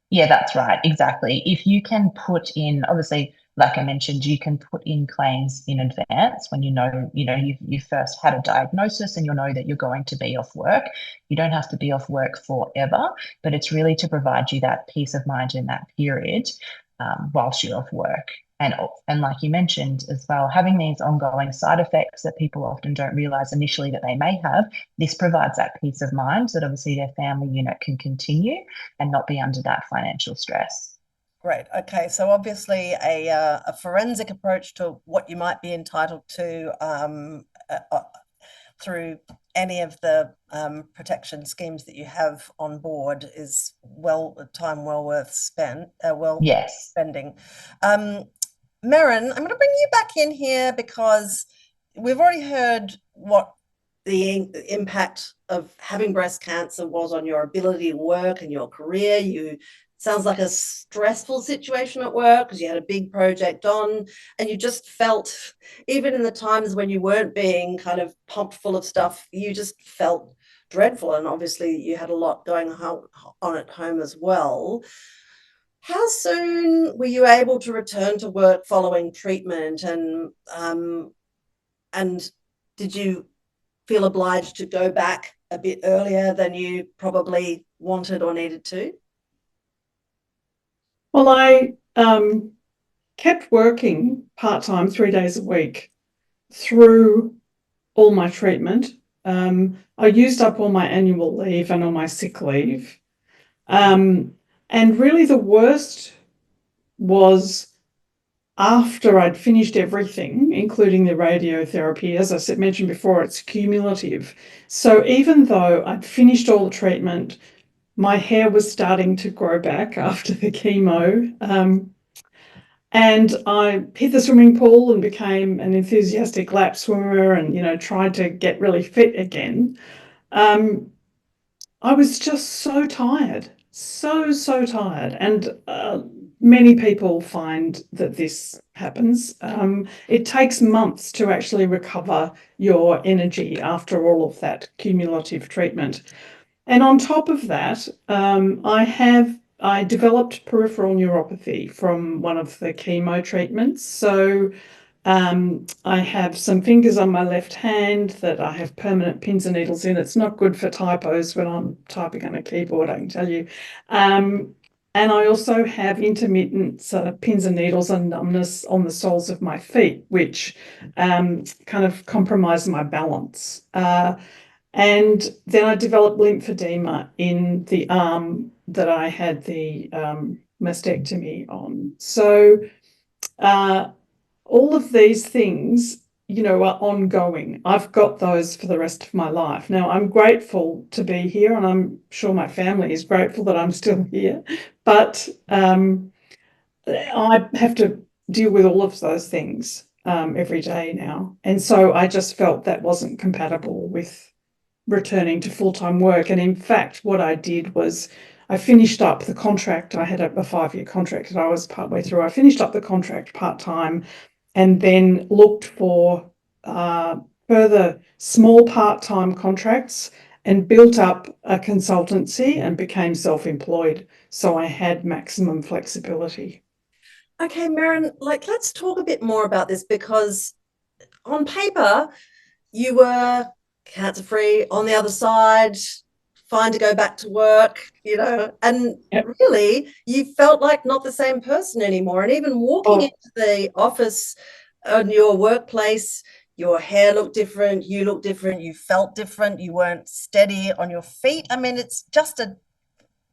Yeah, that's right. Exactly. If you can put in, obviously, like I mentioned, you can put in claims in advance when you first had a diagnosis and you know that you're going to be off work. You don't have to be off work forever, but it's really to provide you that peace of mind in that period whilst you're off work. And like you mentioned as well, having these ongoing side effects that people often don't realize initially that they may have, this provides that peace of mind that obviously their family unit can continue and not be under that financial stress. Great. Okay. So obviously a forensic approach to what you might be entitled to through any of the protection schemes that you have on board is time well worth spending. Merryn, I'm going to bring you back in here because we've already heard what the impact of having breast cancer was on your ability to work and your career. Sounds like a stressful situation at work because you had a big project on and you just felt, even in the times when you weren't being kind of pumped full of stuff, you just felt dreadful. And obviously you had a lot going on at home as well. How soon were you able to return to work following treatment, and did you feel obliged to go back a bit earlier than you probably wanted or needed to? Well, I kept working part-time 3 days a week through all my treatment. I used up all my annual leave and all my sick leave. And really the worst was after I'd finished everything, including the radiotherapy. As I mentioned before, it's cumulative. So even though I'd finished all the treatment, my hair was starting to grow back after the chemo. And I hit the swimming pool and became an enthusiastic lap swimmer and, tried to get really fit again. I was just so tired, so tired. And many people find that this happens. It takes months to actually recover your energy after all of that cumulative treatment. And on top of that, I developed peripheral neuropathy from one of the chemo treatments. So I have some fingers on my left hand that I have permanent pins and needles in. It's not good for typos when I'm typing on a keyboard, I can tell you. And I also have intermittent pins and needles and numbness on the soles of my feet, which kind of compromise my balance. And then I developed lymphedema in the arm that I had the mastectomy on. So all of these things, are ongoing. I've got those for the rest of my life. Now, I'm grateful to be here, and I'm sure my family is grateful that I'm still here. But I have to deal with all of those things every day now. And so I just felt that wasn't compatible with returning to full-time work. And in fact, what I did was I finished up the contract. I had a 5-year contract that I was partway through. I finished up the contract part-time and then looked for further small part-time contracts and built up a consultancy and became self-employed. So I had maximum flexibility. Okay, Maren, let's talk a bit more about this, because on paper, you were cancer-free, on the other side, fine to go back to work, and Yep. really you felt like not the same person anymore. And even walking into the office in your workplace, your hair looked different, you looked different, you felt different, you weren't steady on your feet. I mean,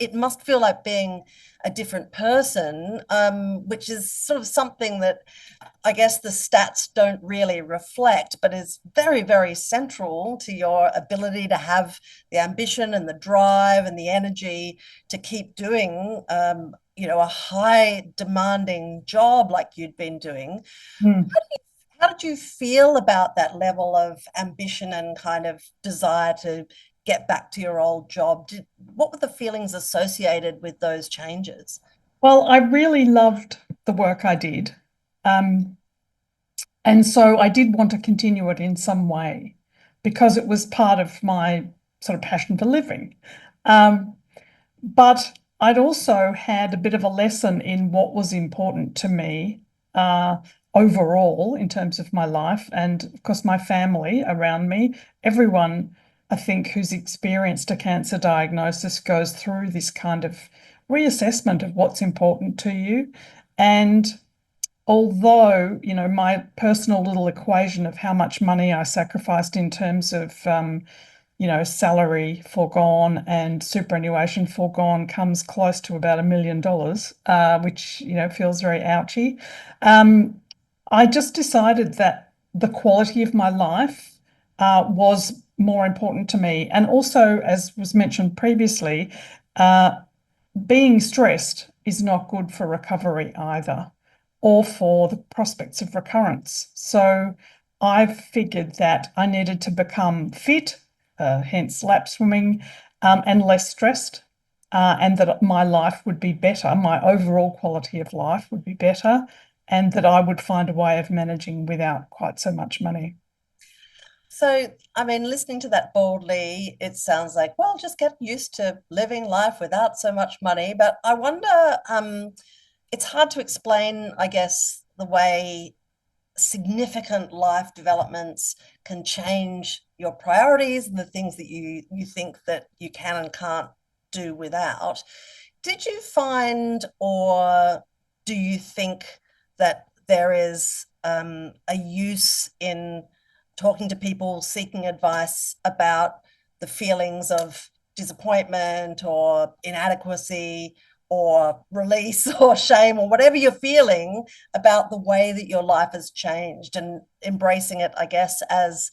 it must feel like being a different person, which is sort of something that I guess the stats don't really reflect, but is very, very central to your ability to have the ambition and the drive and the energy to keep doing, a high demanding job like you'd been doing. How did you feel about that level of ambition and kind of desire to get back to your old job? What were the feelings associated with those changes? Well, I really loved the work I did. And so I did want to continue it in some way because it was part of my sort of passion for living. But I'd also had a bit of a lesson in what was important to me overall in terms of my life. And of course, my family around me, everyone, I think, who's experienced a cancer diagnosis goes through this kind of reassessment of what's important to you. And although, my personal little equation of how much money I sacrificed in terms of, salary foregone and superannuation foregone comes close to about $1 million, which, feels very ouchy. I just decided that the quality of my life was more important to me. And also, as was mentioned previously, being stressed is not good for recovery either, or for the prospects of recurrence. So I figured that I needed to become fit, hence lap swimming, and less stressed, and that my life would be better, my overall quality of life would be better, and that I would find a way of managing without quite so much money. So, I mean, listening to that boldly, it sounds like, well, just get used to living life without so much money. But I wonder, it's hard to explain, I guess, the way significant life developments can change your priorities and the things that you think that you can and can't do without. Did you find, or do you think that there is a use in talking to people seeking advice about the feelings of disappointment or inadequacy or release or shame or whatever you're feeling about the way that your life has changed, and embracing it, I guess, as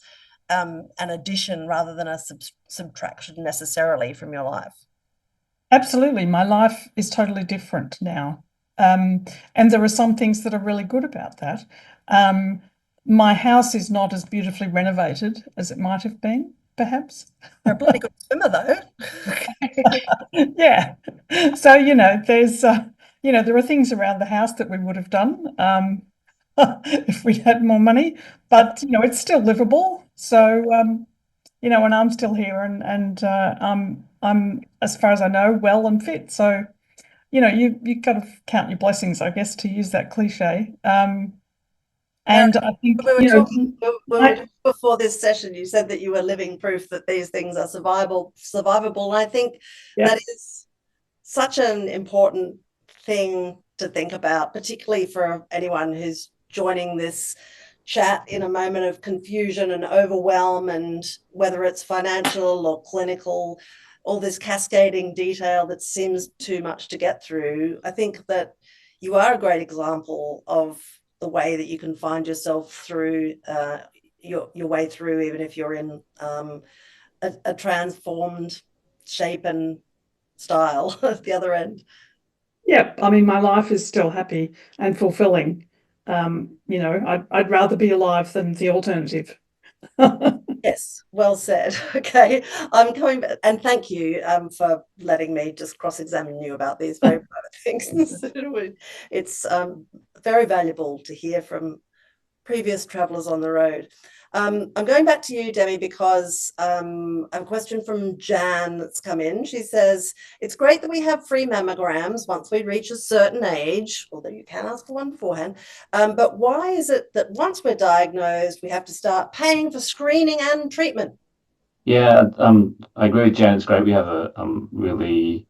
an addition rather than a subtraction necessarily from your life? Absolutely. My life is totally different now. And there are some things that are really good about that. My house is not as beautifully renovated as it might have been, perhaps. You're a bloody good swimmer, though. Yeah. So, there's, there are things around the house that we would have done if we had more money, but, it's still livable. So, and I'm still here and I'm, as far as I know, well and fit. So, you got to count your blessings, I guess, to use that cliche. And I think, we were talking before this session, you said that you were living proof that these things are survivable. And I think that is such an important thing to think about, particularly for anyone who's joining this chat in a moment of confusion and overwhelm, and whether it's financial or clinical, all this cascading detail that seems too much to get through. I think that you are a great example of the way that you can find yourself through your way through, even if you're in a transformed shape and style at the other end. Yeah, I mean, my life is still happy and fulfilling. You know, I'd rather be alive than the alternative. Yes, well said. Okay, I'm coming back, and thank you for letting me just cross-examine you about these very private things. It's very valuable to hear from previous travellers on the road. I'm going back to you, Demi, because I have a question from Jan that's come in. She says, it's great that we have free mammograms once we reach a certain age, although you can ask for one beforehand, but why is it that once we're diagnosed, we have to start paying for screening and treatment? Yeah, I agree with Jan. It's great we have a really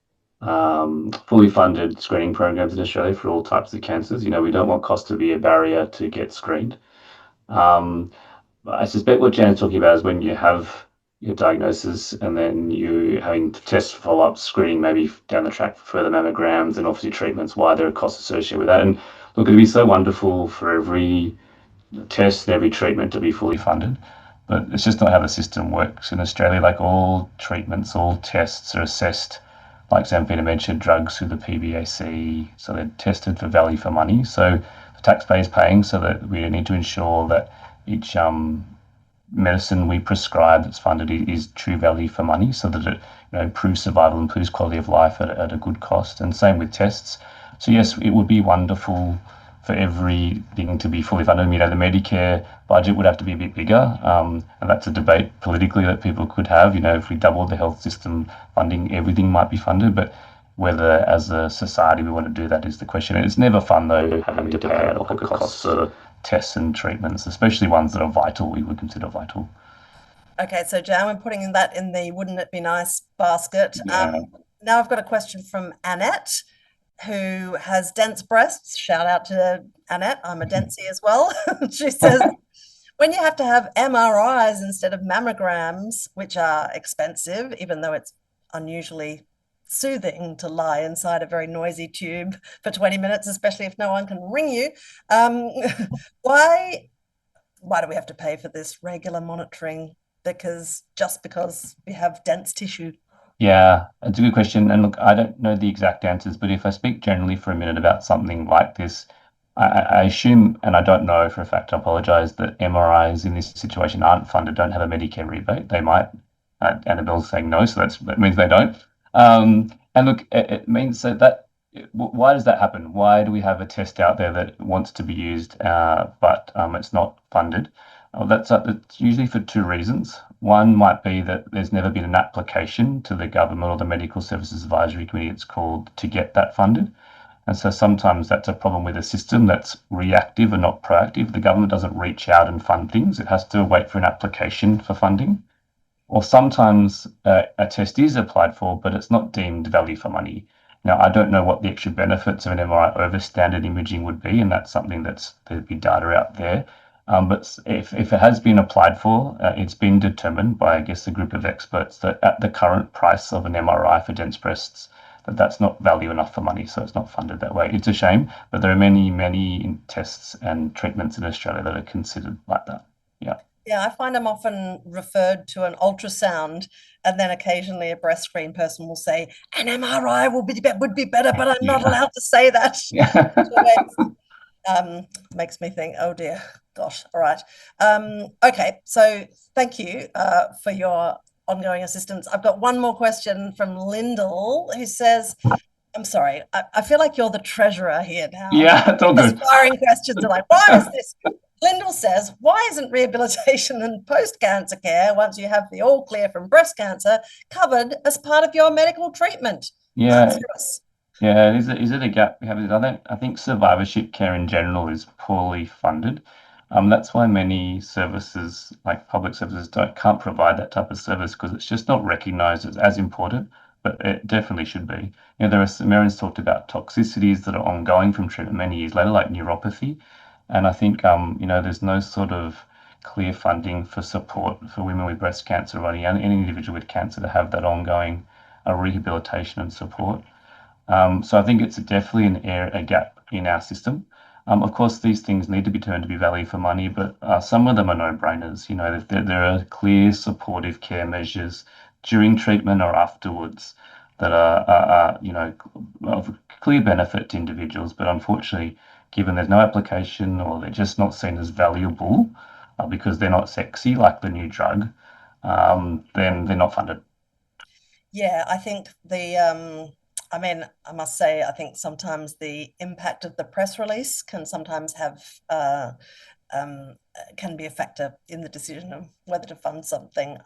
fully funded screening programs in Australia for all types of cancers. You know, we don't want cost to be a barrier to get screened. I suspect what Jan's talking about is when you have your diagnosis and then you having to test follow-up screening maybe down the track for further mammograms and obviously treatments, why there are costs associated with that. And look, it'd be so wonderful for every test and every treatment to be fully funded, but it's just not how the system works in Australia. Like all treatments, all tests are assessed, like Zamfina mentioned, drugs through the PBAC, so they're tested for value for money. So the taxpayer is paying, so that we need to ensure that each medicine we prescribe that's funded is true value for money, so that it improves survival, improves quality of life at a good cost. And same with tests. So yes, it would be wonderful for everything to be fully funded. You know, the Medicare budget would have to be a bit bigger, and that's a debate politically that people could have. You know, if we doubled the health system funding, everything might be funded, but whether as a society we want to do that is the question. It's never fun though, having to pay out of pocket costs for tests and treatments, especially ones that are vital, we would consider vital. Okay, so Jan, we're putting that in the wouldn't it be nice basket. Yeah. Now I've got a question from Annette, who has dense breasts. Shout out to Annette. I'm a Densie as well. She says, when you have to have MRIs instead of mammograms, which are expensive, even though it's unusually soothing to lie inside a very noisy tube for 20 minutes, especially if no one can ring you, why do we have to pay for this regular monitoring? Because we have dense tissue. Yeah, it's a good question. And look, I don't know the exact answers, but if I speak generally for a minute about something like this, I assume, and I don't know for a fact, I apologize, that MRIs in this situation aren't funded, don't have a Medicare rebate. They might. Annabelle's saying no, so that means they don't. And look, it means that why does that happen? Why do we have a test out there that wants to be used, but it's not funded? Well, it's usually for two reasons. One might be that there's never been an application to the government or the Medical Services Advisory Committee, it's called, to get that funded. And so sometimes that's a problem with a system that's reactive and not proactive. The government doesn't reach out and fund things. It has to wait for an application for funding. Or sometimes a test is applied for, but it's not deemed value for money. Now, I don't know what the extra benefits of an MRI over standard imaging would be, and that's something there'd be data out there. But if it has been applied for, it's been determined by, I guess, a group of experts that at the current price of an MRI for dense breasts, that's not value enough for money, so it's not funded that way. It's a shame, but there are many, many tests and treatments in Australia that are considered like that. Yeah. Yeah, I find I'm often referred to an ultrasound, and then occasionally a breast screen person will say, an MRI would be better, but I'm not allowed to say that. Yeah. Makes me think, oh dear, gosh, all right. Okay, so thank you for your ongoing assistance. I've got one more question from Lyndall, who says, I'm sorry, I feel like you're the treasurer here now. Yeah, it's all good. Inspiring questions are like, why is this? Lyndall says, why isn't rehabilitation and post-cancer care, once you have the all clear from breast cancer, covered as part of your medical treatment? Yeah. Yeah, is it a gap we have? I think survivorship care in general is poorly funded. That's why many services, like public services, can't provide that type of service, because it's just not recognised as important. but it definitely should be. There are Marin's talked about toxicities that are ongoing from treatment many years later, like neuropathy, and I think there's no sort of clear funding for support for women with breast cancer or any individual with cancer to have that ongoing rehabilitation and support. So I think it's definitely a gap in our system. Of course, these things need to be turned to be value for money, but some of them are no-brainers. There are clear supportive care measures during treatment or afterwards that are of clear benefit to individuals. But unfortunately, given there's no application or they're just not seen as valuable because they're not sexy like the new drug, then they're not funded. Yeah, I think I must say, I think sometimes the impact of the press release can sometimes have can be a factor in the decision of whether to fund something.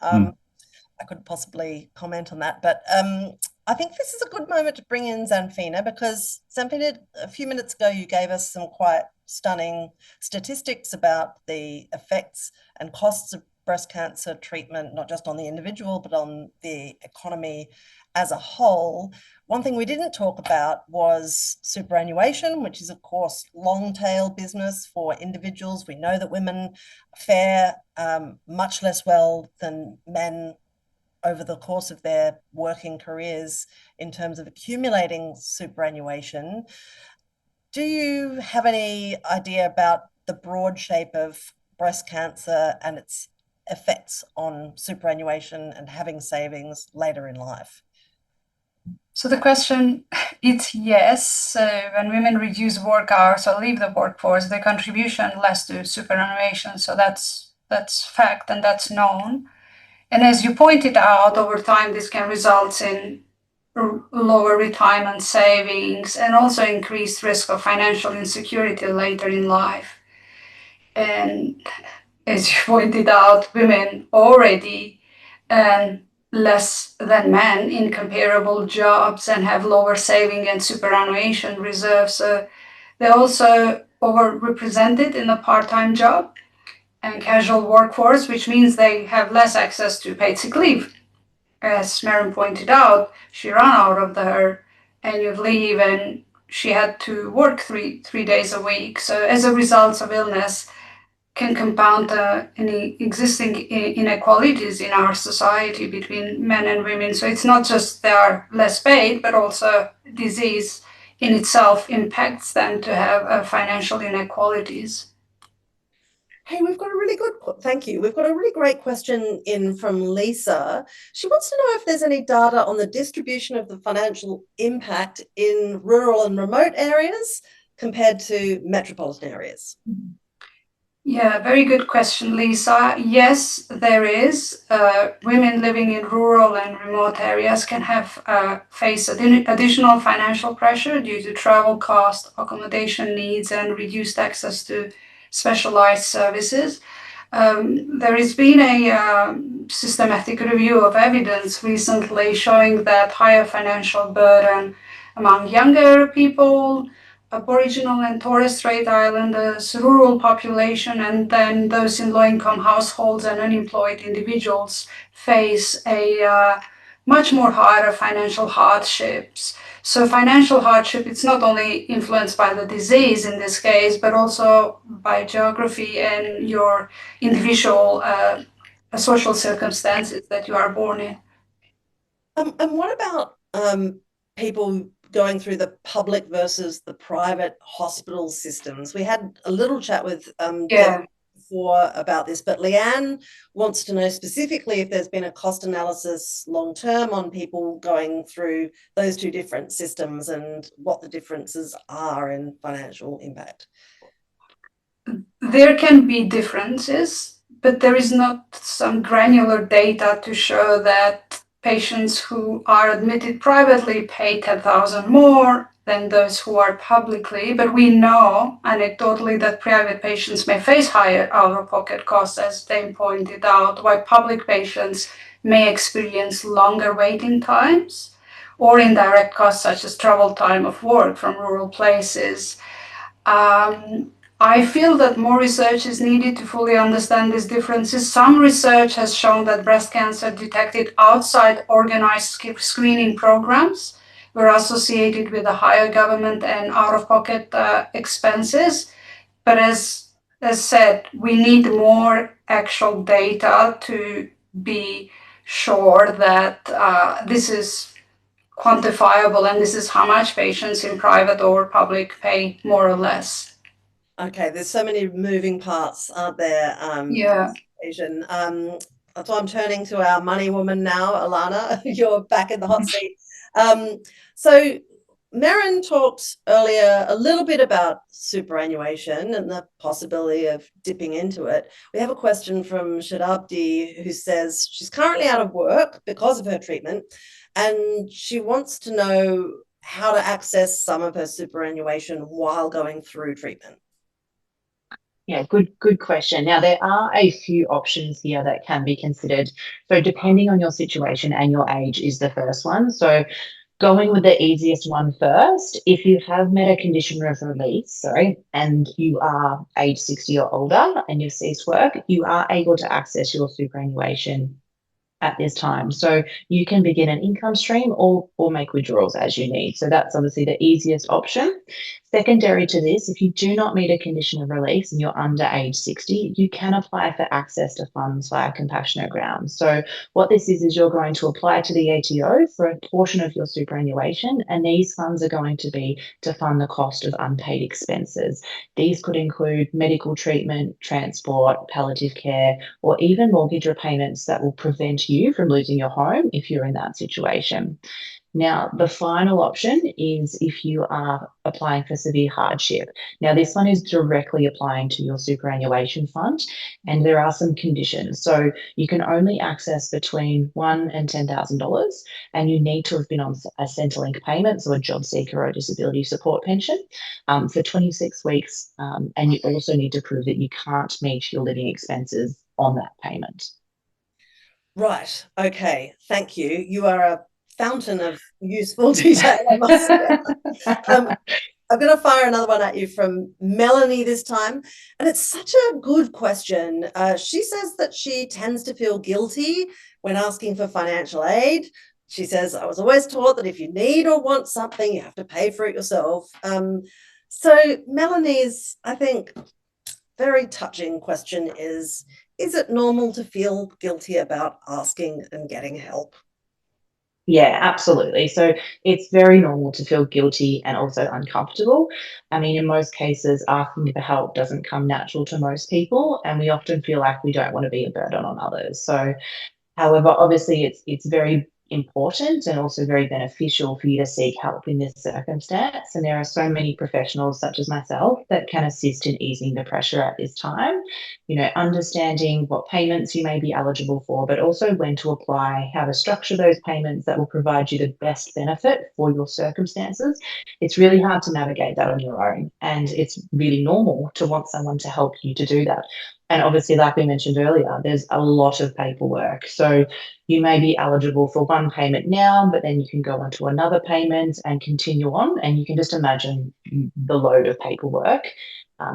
I couldn't possibly comment on that, but I think this is a good moment to bring in Zanfina, because Zanfina, a few minutes ago, you gave us some quite stunning statistics about the effects and costs of breast cancer treatment, not just on the individual, but on the economy as a whole. One thing we didn't talk about was superannuation, which is, of course, long tail business for individuals. We know that women fare much less well than men over the course of their working careers in terms of accumulating superannuation. Do you have any idea about the broad shape of breast cancer and its effects on superannuation and having savings later in life? So the question is yes. So when women reduce work hours or leave the workforce, their contribution less to superannuation. So that's fact and that's known. And as you pointed out, over time, this can result in lower retirement savings and also increased risk of financial insecurity later in life. And as you pointed out, women already earn less than men in comparable jobs and have lower saving and superannuation reserves. So they're also overrepresented in the part-time job and casual workforce, which means they have less access to paid sick leave. As Maren pointed out, she ran out of her annual leave and she had to work three days a week. So as a result of illness, can compound any existing inequalities in our society between men and women. So it's not just they are less paid, but also disease in itself impacts them to have financial inequalities. Hey, thank you. We've got a really great question in from Lisa. She wants to know if there's any data on the distribution of the financial impact in rural and remote areas compared to metropolitan areas. Yeah, very good question, Lisa. Yes, there is. Women living in rural and remote areas can face additional financial pressure due to travel costs, accommodation needs, and reduced access to specialized services. There has been a systematic review of evidence recently showing that higher financial burden among younger people, Aboriginal and Torres Strait Islanders, rural population, and then those in low-income households and unemployed individuals face a much more higher financial hardships. So financial hardship, it's not only influenced by the disease in this case, but also by geography and your individual social circumstances that you are born in. And what about people going through the public versus the private hospital systems? We had a little chat with before about this, but Leanne wants to know specifically if there's been a cost analysis long term on people going through those two different systems and what the differences are in financial impact. There can be differences, but there is not some granular data to show that patients who are admitted privately pay 10,000 more than those who are publicly, but we know anecdotally that private patients may face higher out-of-pocket costs, as they pointed out, while public patients may experience longer waiting times or indirect costs such as travel time of work from rural places. I feel that more research is needed to fully understand these differences. Some research has shown that breast cancer detected outside organized screening programs were associated with a higher government and out-of-pocket expenses. But as said, we need more actual data to be sure that this is quantifiable and this is how much patients in private or public pay more or less. Okay, there's so many moving parts, aren't there? Yeah. Asian. So I'm turning to our money woman now, Alana. You're back in the hot seat. So Merrin talked earlier a little bit about superannuation and the possibility of dipping into it. We have a question from Shadabdi who says she's currently out of work because of her treatment, and she wants to know how to access some of her superannuation while going through treatment. Yeah, good question. Now, there are a few options here that can be considered. So depending on your situation and your age is the first one. So going with the easiest one first, if you have met a condition of release, and you are age 60 or older and you've ceased work, you are able to access your superannuation at this time. So you can begin an income stream or make withdrawals as you need. So that's obviously the easiest option. Secondary to this, if you do not meet a condition of release and you're under age 60, you can apply for access to funds via compassionate grounds. So what this is you're going to apply to the ATO for a portion of your superannuation, and these funds are going to be to fund the cost of unpaid expenses. These could include medical treatment, transport, palliative care, or even mortgage repayments that will prevent you from losing your home if you're in that situation. Now, the final option is if you are applying for severe hardship. Now, this one is directly applying to your superannuation fund, and there are some conditions. So you can only access between $1,000 and $10,000, and you need to have been on a Centrelink payment, so a job seeker or disability support pension, for 26 weeks, and you also need to prove that you can't meet your living expenses on that payment. Right. Okay. Thank you. You are a fountain of useful detail, I must say. I'm going to fire another one at you from Melanie this time. And it's such a good question. She says that she tends to feel guilty when asking for financial aid. She says, I was always taught that if you need or want something, you have to pay for it yourself. So Melanie's, I think, very touching question is it normal to feel guilty about asking and getting help? Yeah, absolutely. So it's very normal to feel guilty and also uncomfortable. I mean, in most cases, asking for help doesn't come natural to most people, and we often feel like we don't want to be a burden on others. So however, obviously, it's very important and also very beneficial for you to seek help in this circumstance. And there are so many professionals, such as myself, that can assist in easing the pressure at this time. You know, understanding what payments you may be eligible for, but also when to apply, how to structure those payments that will provide you the best benefit for your circumstances. It's really hard to navigate that on your own, and it's really normal to want someone to help you to do that. And obviously, like we mentioned earlier, there's a lot of paperwork. So you may be eligible for one payment now, but then you can go on to another payment and continue on. And you can just imagine the load of paperwork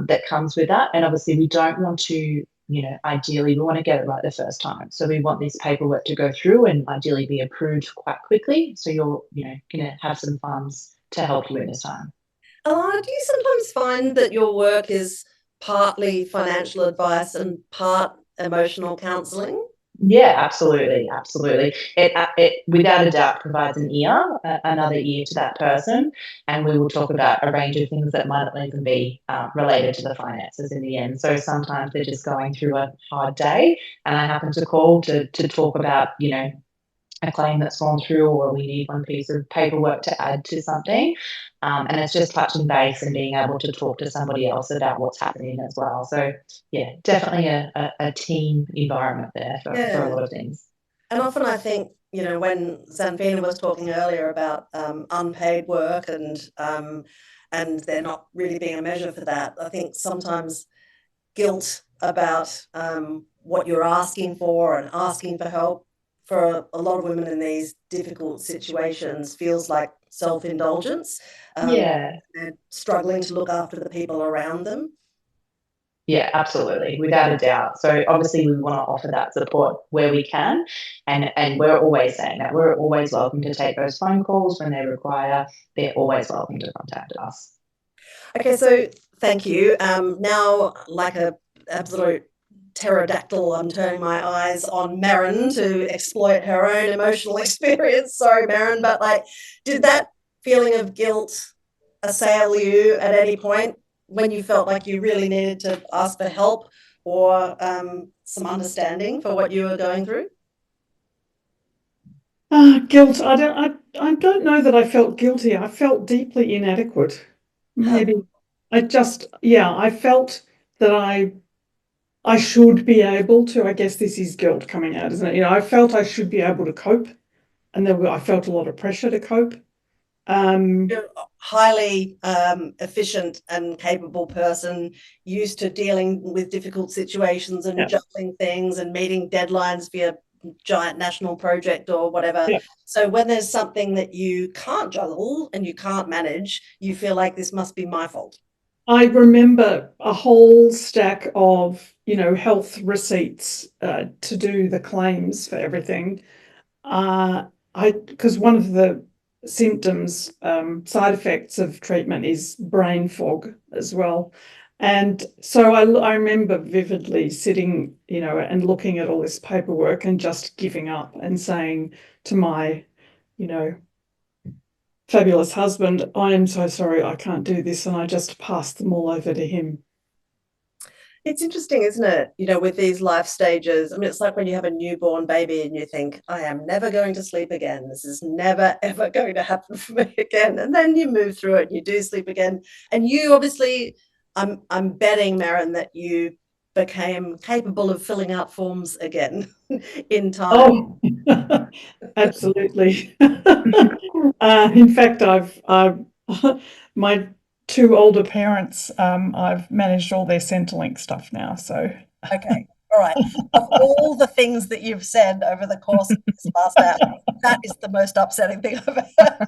that comes with that. And obviously, we don't want to, ideally, we want to get it right the first time. So we want this paperwork to go through and ideally be approved quite quickly. So you're, going to have some funds to help you in this time. Alana, do you sometimes find that your work is partly financial advice and part emotional counselling? Yeah, absolutely. It without a doubt provides another ear to that person, and we will talk about a range of things that might not even be related to the finances in the end. So sometimes they're just going through a hard day, and I happen to call to talk about, a claim that's gone through, or we need one piece of paperwork to add to something. And it's just touching base and being able to talk to somebody else about what's happening as well. So yeah, definitely a team environment there for a lot of things. And often I think, when Zanfina was talking earlier about unpaid work and there not really being a measure for that, I think sometimes guilt about what you're asking for and asking for help for a lot of women in these difficult situations feels like self-indulgence. They're struggling to look after the people around them. Yeah, absolutely, without a doubt. So obviously we want to offer that support where we can, and we're always saying that we're always welcome to take those phone calls when they require. They're always welcome to contact us. Okay, so thank you. Now, like a absolute pterodactyl, I'm turning my eyes on Marin to exploit her own emotional experience. Sorry, Marin, but like, did that feeling of guilt assail you at any point when you felt like you really needed to ask for help or some understanding for what you were going through? Guilt. I don't know that I felt guilty. I felt deeply inadequate. Maybe I felt that I should be able to, I guess this is guilt coming out, isn't it? I felt I should be able to cope, and I felt a lot of pressure to cope. You're a highly efficient and capable person, used to dealing with difficult situations and juggling things and meeting deadlines for your giant national project or whatever. Yeah. So when there's something that you can't juggle and you can't manage, you feel like this must be my fault. I remember a whole stack of, health receipts to do the claims for everything. Because one of the symptoms, side effects of treatment is brain fog as well. And so I remember vividly sitting, and looking at all this paperwork and just giving up and saying to my, fabulous husband, I am so sorry, I can't do this. And I just passed them all over to him. It's interesting, isn't it? With these life stages, I mean, it's like when you have a newborn baby and you think, I am never going to sleep again. This is never, ever going to happen for me again. And then you move through it and you do sleep again. And you obviously, I'm betting, Marin, that you became capable of filling out forms again in time. Oh, absolutely. In fact, my two older parents, I've managed all their Centrelink stuff now. So okay, all right. Of all the things that you've said over the course of this last hour, that is the most upsetting thing I've heard.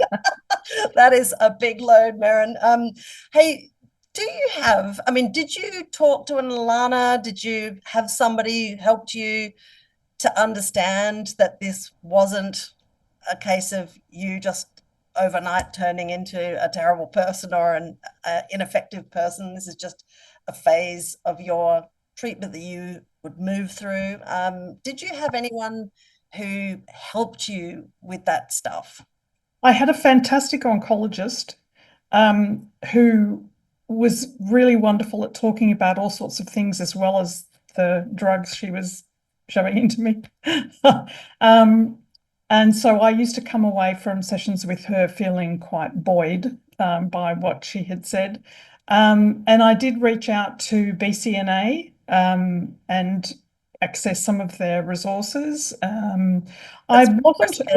That is a big load, Marin. Hey, did you talk to an Alana? Did you have somebody who helped you to understand that this wasn't a case of you just overnight turning into a terrible person or an ineffective person? This is just a phase of your treatment that you would move through. Did you have anyone who helped you with that stuff? I had a fantastic oncologist who was really wonderful at talking about all sorts of things as well as the drugs she was shoving into me. And so I used to come away from sessions with her feeling quite buoyed by what she had said. And I did reach out to BCNA and access some of their resources. I wasn't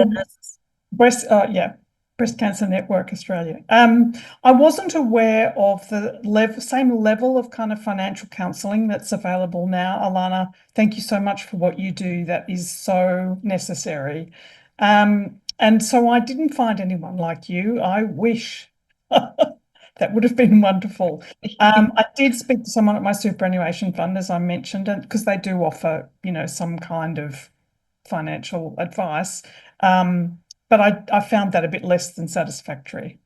Breast Cancer Network Australia. I wasn't aware of the same level of kind of financial counselling that's available now. Alana, thank you so much for what you do. That is so necessary. And so I didn't find anyone like you. I wish. That would have been wonderful. I did speak to someone at my superannuation fund, as I mentioned, and because they do offer, some kind of financial advice. But I found that a bit less than satisfactory.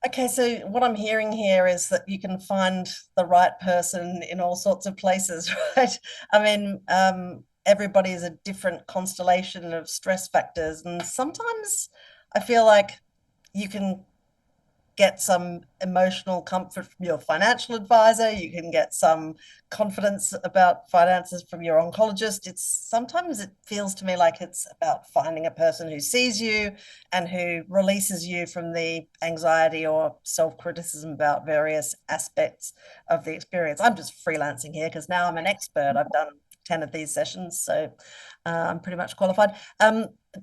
Okay, so what I'm hearing here is that you can find the right person in all sorts of places, right? I mean, everybody is a different constellation of stress factors, and sometimes I feel like you can get some emotional comfort from your financial advisor. You can get some confidence about finances from your oncologist. Sometimes it feels to me like it's about finding a person who sees you and who releases you from the anxiety or self-criticism about various aspects of the experience. I'm just freelancing here because now I'm an expert. I've done 10 of these sessions, so I'm pretty much qualified.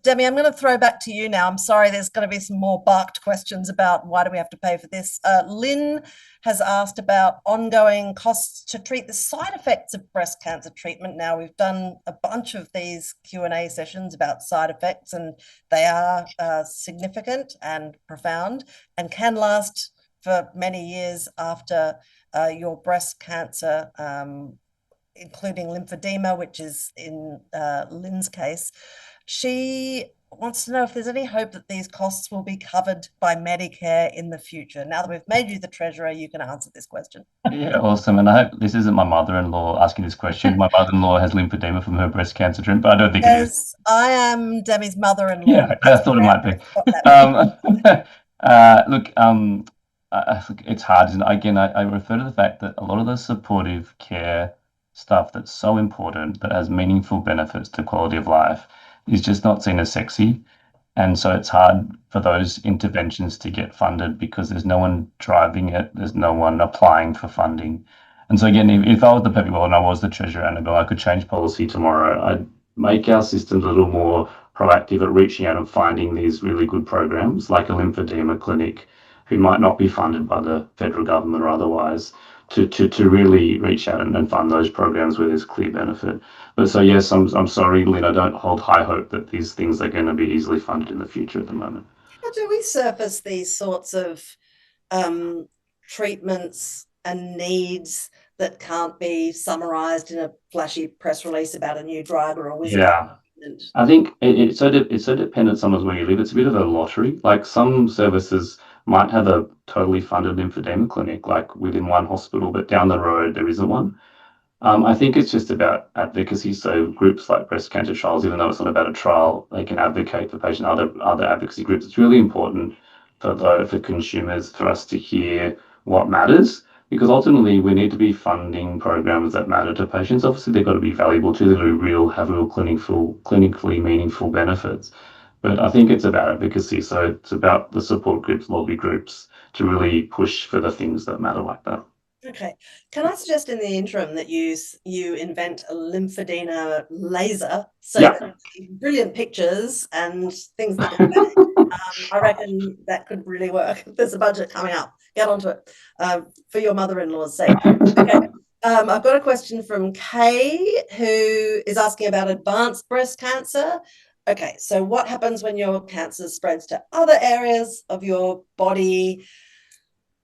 Demi, I'm going to throw back to you now. I'm sorry, there's going to be some more barked questions about why do we have to pay for this. Lynn has asked about ongoing costs to treat the side effects of breast cancer treatment. Now, we've done a bunch of these Q&A sessions about side effects, and they are significant and profound and can last for many years after your breast cancer, including lymphedema, which is in Lynn's case. She wants to know if there's any hope that these costs will be covered by Medicare in the future. Now that we've made you the treasurer, you can answer this question. Yeah, awesome. And I hope this isn't my mother-in-law asking this question. My mother-in-law has lymphedema from her breast cancer treatment, but I don't think it is. Yes, I am Demi's mother-in-law. Yeah, I thought it might be. Look, it's hard, isn't it? Again, I refer to the fact that a lot of the supportive care stuff that's so important, that has meaningful benefits to quality of life, is just not seen as sexy. And so it's hard for those interventions to get funded because there's no one driving it, there's no one applying for funding. And so again, if I was the perfect world and I was the treasurer, Annabel, I could change policy tomorrow. I'd make our systems a little more proactive at reaching out and finding these really good programs, like a lymphedema clinic, who might not be funded by the federal government or otherwise, to really reach out and fund those programs where there's clear benefit. But so yes, I'm sorry, Lynn, I don't hold high hope that these things are going to be easily funded in the future at the moment. How do we surface these sorts of treatments and needs that can't be summarized in a flashy press release about a new drug or a wizard? Yeah. I think it's so dependent sometimes where you live. It's a bit of a lottery. Like some services might have a totally funded lymphedema clinic, like within one hospital, but down the road there isn't one. I think it's just about advocacy. So groups like Breast Cancer Trials, even though it's not about a trial, they can advocate for patients. Other advocacy groups. It's really important for consumers, for us to hear what matters, because ultimately we need to be funding programs that matter to patients. Obviously, they've got to be valuable too. They've got to have real clinically meaningful benefits. But I think it's about advocacy. So it's about the support groups, lobby groups, to really push for the things that matter like that. Okay. Can I suggest in the interim that you invent a lymphedema laser, so that brilliant pictures and things that I reckon that could really work. There's a budget coming up. Get onto it for your mother-in-law's sake. Okay. I've got a question from Kay, who is asking about advanced breast cancer. Okay, so what happens when your cancer spreads to other areas of your body?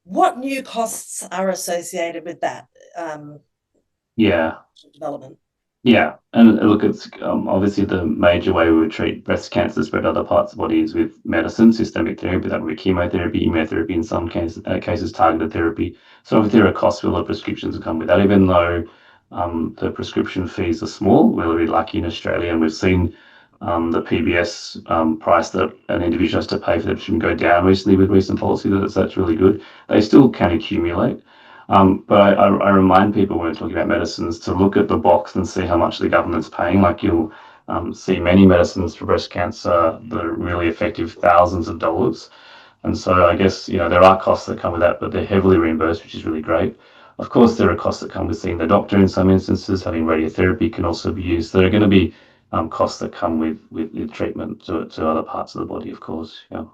What new costs are associated with that development? Yeah, and look, it's obviously the major way we would treat breast cancer spread to other parts of the body is with medicine, systemic therapy, that would be chemotherapy, immunotherapy, in some cases targeted therapy. So if there are costs, a lot of prescriptions that come with that, even though the prescription fees are small. We're really lucky in Australia, and we've seen the PBS price that an individual has to pay for the prescription go down recently with recent policy. That's really good. They still can accumulate. But I remind people when we're talking about medicines to look at the box and see how much the government's paying. Like you'll see many medicines for breast cancer that are really effective, thousands of dollars. And so I guess, there are costs that come with that, but they're heavily reimbursed, which is really great. Of course, there are costs that come with seeing the doctor in some instances. Having radiotherapy can also be used. There are going to be costs that come with treatment to other parts of the body, of course. Yeah.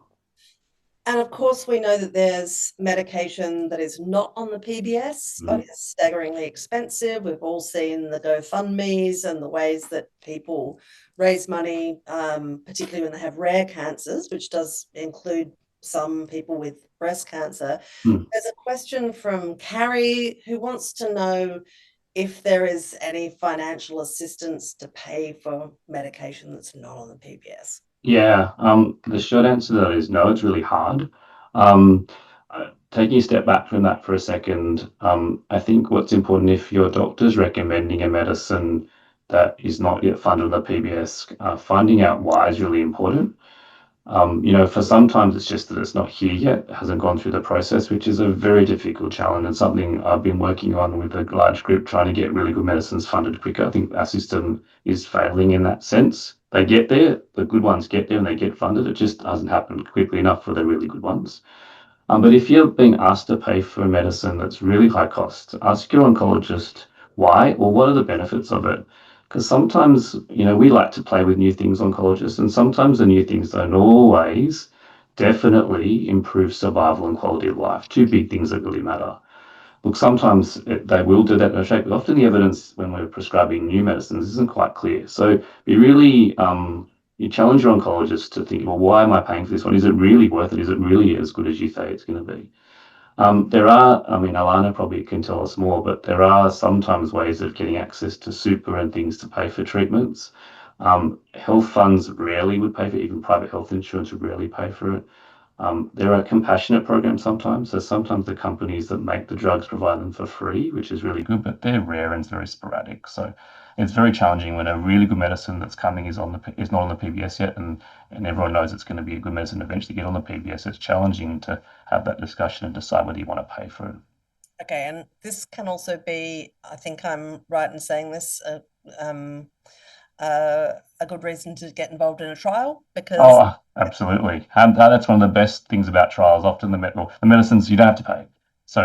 And of course, we know that there's medication that is not on the PBS, but it's staggeringly expensive. We've all seen the GoFundMes and the ways that people raise money, particularly when they have rare cancers, which does include some people with breast cancer. There's a question from Carrie, who wants to know if there is any financial assistance to pay for medication that's not on the PBS. Yeah, the short answer to that is no, it's really hard. Taking a step back from that for a second, I think what's important, if your doctor's recommending a medicine that is not yet funded on the PBS, finding out why is really important. For sometimes it's just that it's not here yet, it hasn't gone through the process, which is a very difficult challenge and something I've been working on with a large group, trying to get really good medicines funded quicker. I think our system is failing in that sense. They get there, the good ones get there and they get funded. It just doesn't happen quickly enough for the really good ones. But if you're being asked to pay for a medicine that's really high cost, ask your oncologist why or what are the benefits of it. Because sometimes, we like to play with new things, oncologists, and sometimes the new things don't always definitely improve survival and quality of life. Two big things that really matter. Look, sometimes they will do that in a shape, but often the evidence when we're prescribing new medicines isn't quite clear. So be really, you challenge your oncologist to think, well, why am I paying for this one? Is it really worth it? Is it really as good as you say it's going to be? There are, I mean, Alana probably can tell us more, but there are sometimes ways of getting access to super and things to pay for treatments. Health funds rarely would pay for it, even private health insurance would rarely pay for it. There are compassionate programs sometimes. So sometimes the companies that make the drugs provide them for free, which is really good, but they're rare and it's very sporadic. So it's very challenging when a really good medicine that's coming is not on the PBS yet, and everyone knows it's going to be a good medicine eventually get on the PBS. It's challenging to have that discussion and decide whether you want to pay for it. Okay, and this can also be, I think I'm right in saying this, a good reason to get involved in a trial because Oh, absolutely. And that's one of the best things about trials. Often the medicines you don't have to pay. So,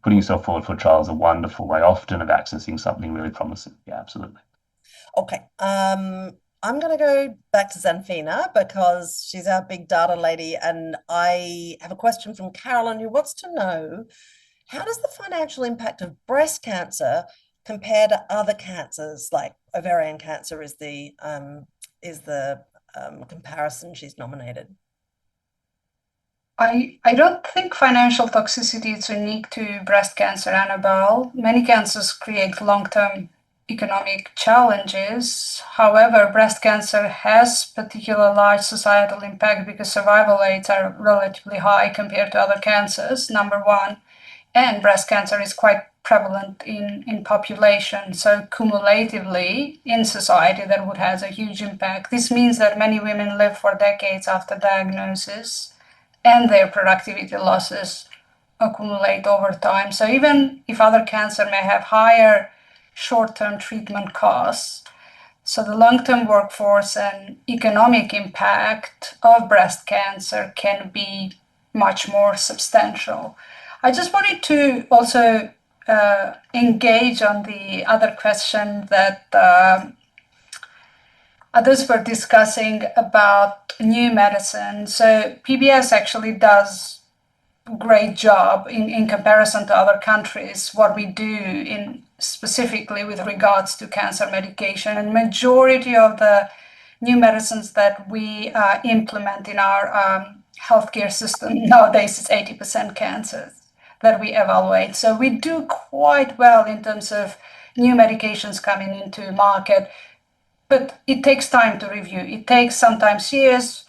putting yourself forward for a trial is a wonderful way often of accessing something really promising. Yeah, absolutely. Okay. I'm going to go back to Zanfina because she's our big data lady, and I have a question from Carolyn who wants to know, how does the financial impact of breast cancer compare to other cancers, like ovarian cancer is the comparison she's nominated? I don't think financial toxicity is unique to breast cancer, Annabelle. Many cancers create long-term economic challenges. However, breast cancer has particular large societal impact because survival rates are relatively high compared to other cancers, number one. And breast cancer is quite prevalent in population. So cumulatively in society, that would have a huge impact. This means that many women live for decades after diagnosis and their productivity losses accumulate over time. So even if other cancer may have higher short-term treatment costs, so the long-term workforce and economic impact of breast cancer can be much more substantial. I just wanted to also engage on the other question that others were discussing about new medicine. So PBS actually does a great job in comparison to other countries, what we do in specifically with regards to cancer medication. And majority of the new medicines that we implement in our healthcare system nowadays is 80% cancers that we evaluate. So we do quite well in terms of new medications coming into market, but it takes time to review. It takes sometimes years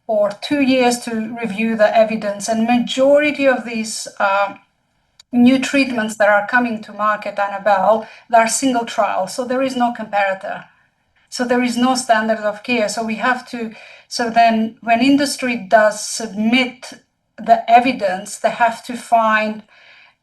or 2 years to review the evidence. And majority of these new treatments that are coming to market, Annabelle, they are single trials. So there is no comparator. So there is no standard of care. So we have to, so then when industry does submit the evidence, they have to find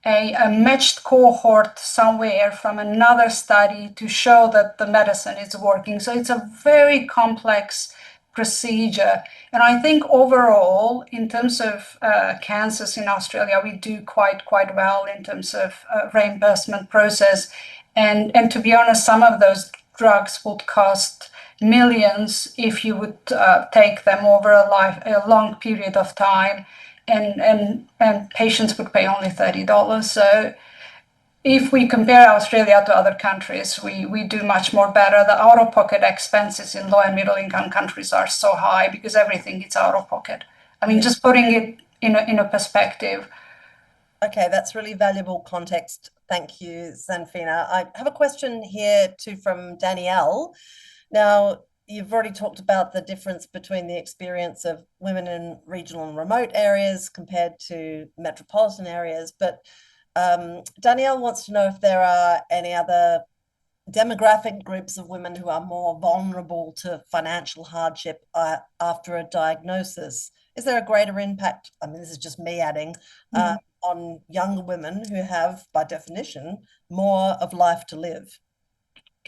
a matched cohort somewhere from another study to show that the medicine is working. So it's a very complex procedure. And I think overall, in terms of cancers in Australia, we do quite well in terms of reimbursement process. And to be honest, some of those drugs would cost millions if you would take them over a long period of time. And patients would pay only $30. So if we compare Australia to other countries, we do much more better. The out-of-pocket expenses in low and middle-income countries are so high because everything is out of pocket. I mean, just putting it in a perspective. Okay, that's really valuable context. Thank you, Zanfina. I have a question here too from Danielle. Now, you've already talked about the difference between the experience of women in regional and remote areas compared to metropolitan areas, but Danielle wants to know if there are any other demographic groups of women who are more vulnerable to financial hardship after a diagnosis. Is there a greater impact? I mean, this is just me adding, on younger women who have, by definition, more of life to live?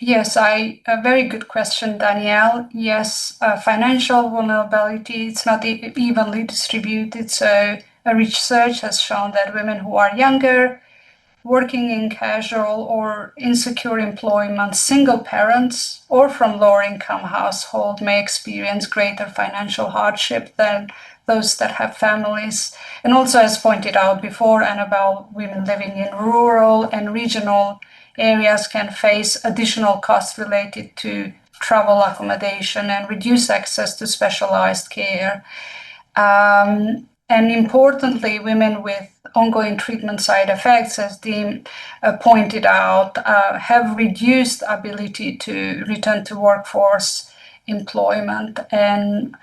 Yes, a very good question, Danielle. Yes, financial vulnerability, it's not evenly distributed. So research has shown that women who are younger, working in casual or insecure employment, single parents, or from lower income household may experience greater financial hardship than those that have families. And also, as pointed out before, Annabelle, women living in rural and regional areas can face additional costs related to travel accommodation and reduced access to specialized care. And importantly, women with ongoing treatment side effects, as Dean pointed out, have reduced ability to return to workforce employment. And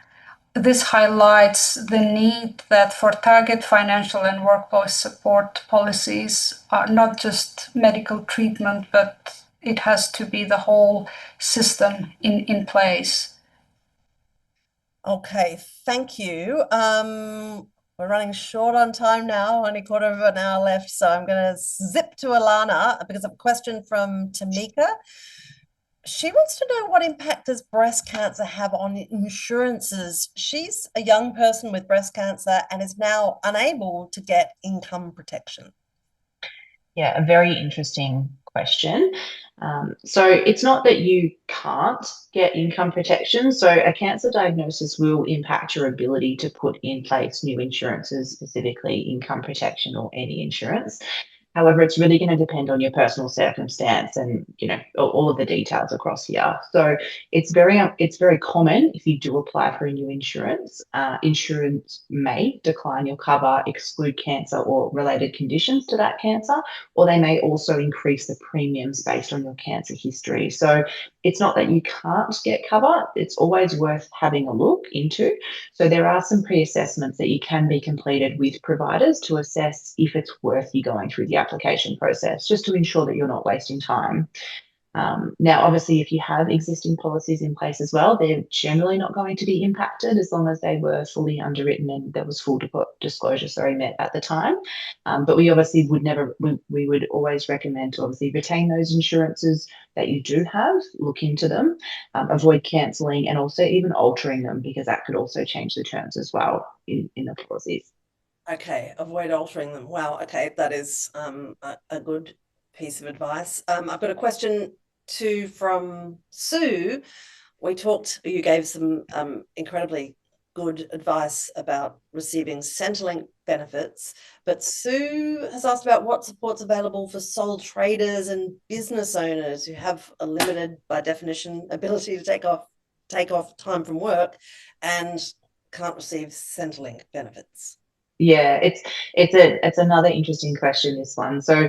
this highlights the need that for target financial and workplace support policies are not just medical treatment, but it has to be the whole system in place. Okay, thank you. We're running short on time now, only quarter of an hour left, so I'm going to zip to Alana because of a question from Tamika. She wants to know, what impact does breast cancer have on insurances? She's a young person with breast cancer and is now unable to get income protection. Yeah, a very interesting question. So it's not that you can't get income protection. So a cancer diagnosis will impact your ability to put in place new insurances, specifically income protection or any insurance. However, it's really going to depend on your personal circumstance and, all of the details across here. So it's very common if you do apply for a new insurance. Insurance may decline your cover, exclude cancer or related conditions to that cancer, or they may also increase the premiums based on your cancer history. So it's not that you can't get cover. It's always worth having a look into. So there are some pre-assessments that you can be completed with providers to assess if it's worth you going through the application process, just to ensure that you're not wasting time. Now, obviously, if you have existing policies in place as well, they're generally not going to be impacted as long as they were fully underwritten and there was full disclosure, met at the time. But we obviously we would always recommend to obviously retain those insurances that you do have, look into them, avoid cancelling and also even altering them, because that could also change the terms as well in the policies. Okay, avoid altering them. Wow, okay, that is a good piece of advice. I've got a question too from Sue. You gave some incredibly good advice about receiving Centrelink benefits, but Sue has asked about what support's available for sole traders and business owners who have a limited, by definition, ability to take off time from work and can't receive Centrelink benefits. Yeah, it's another interesting question, this one. So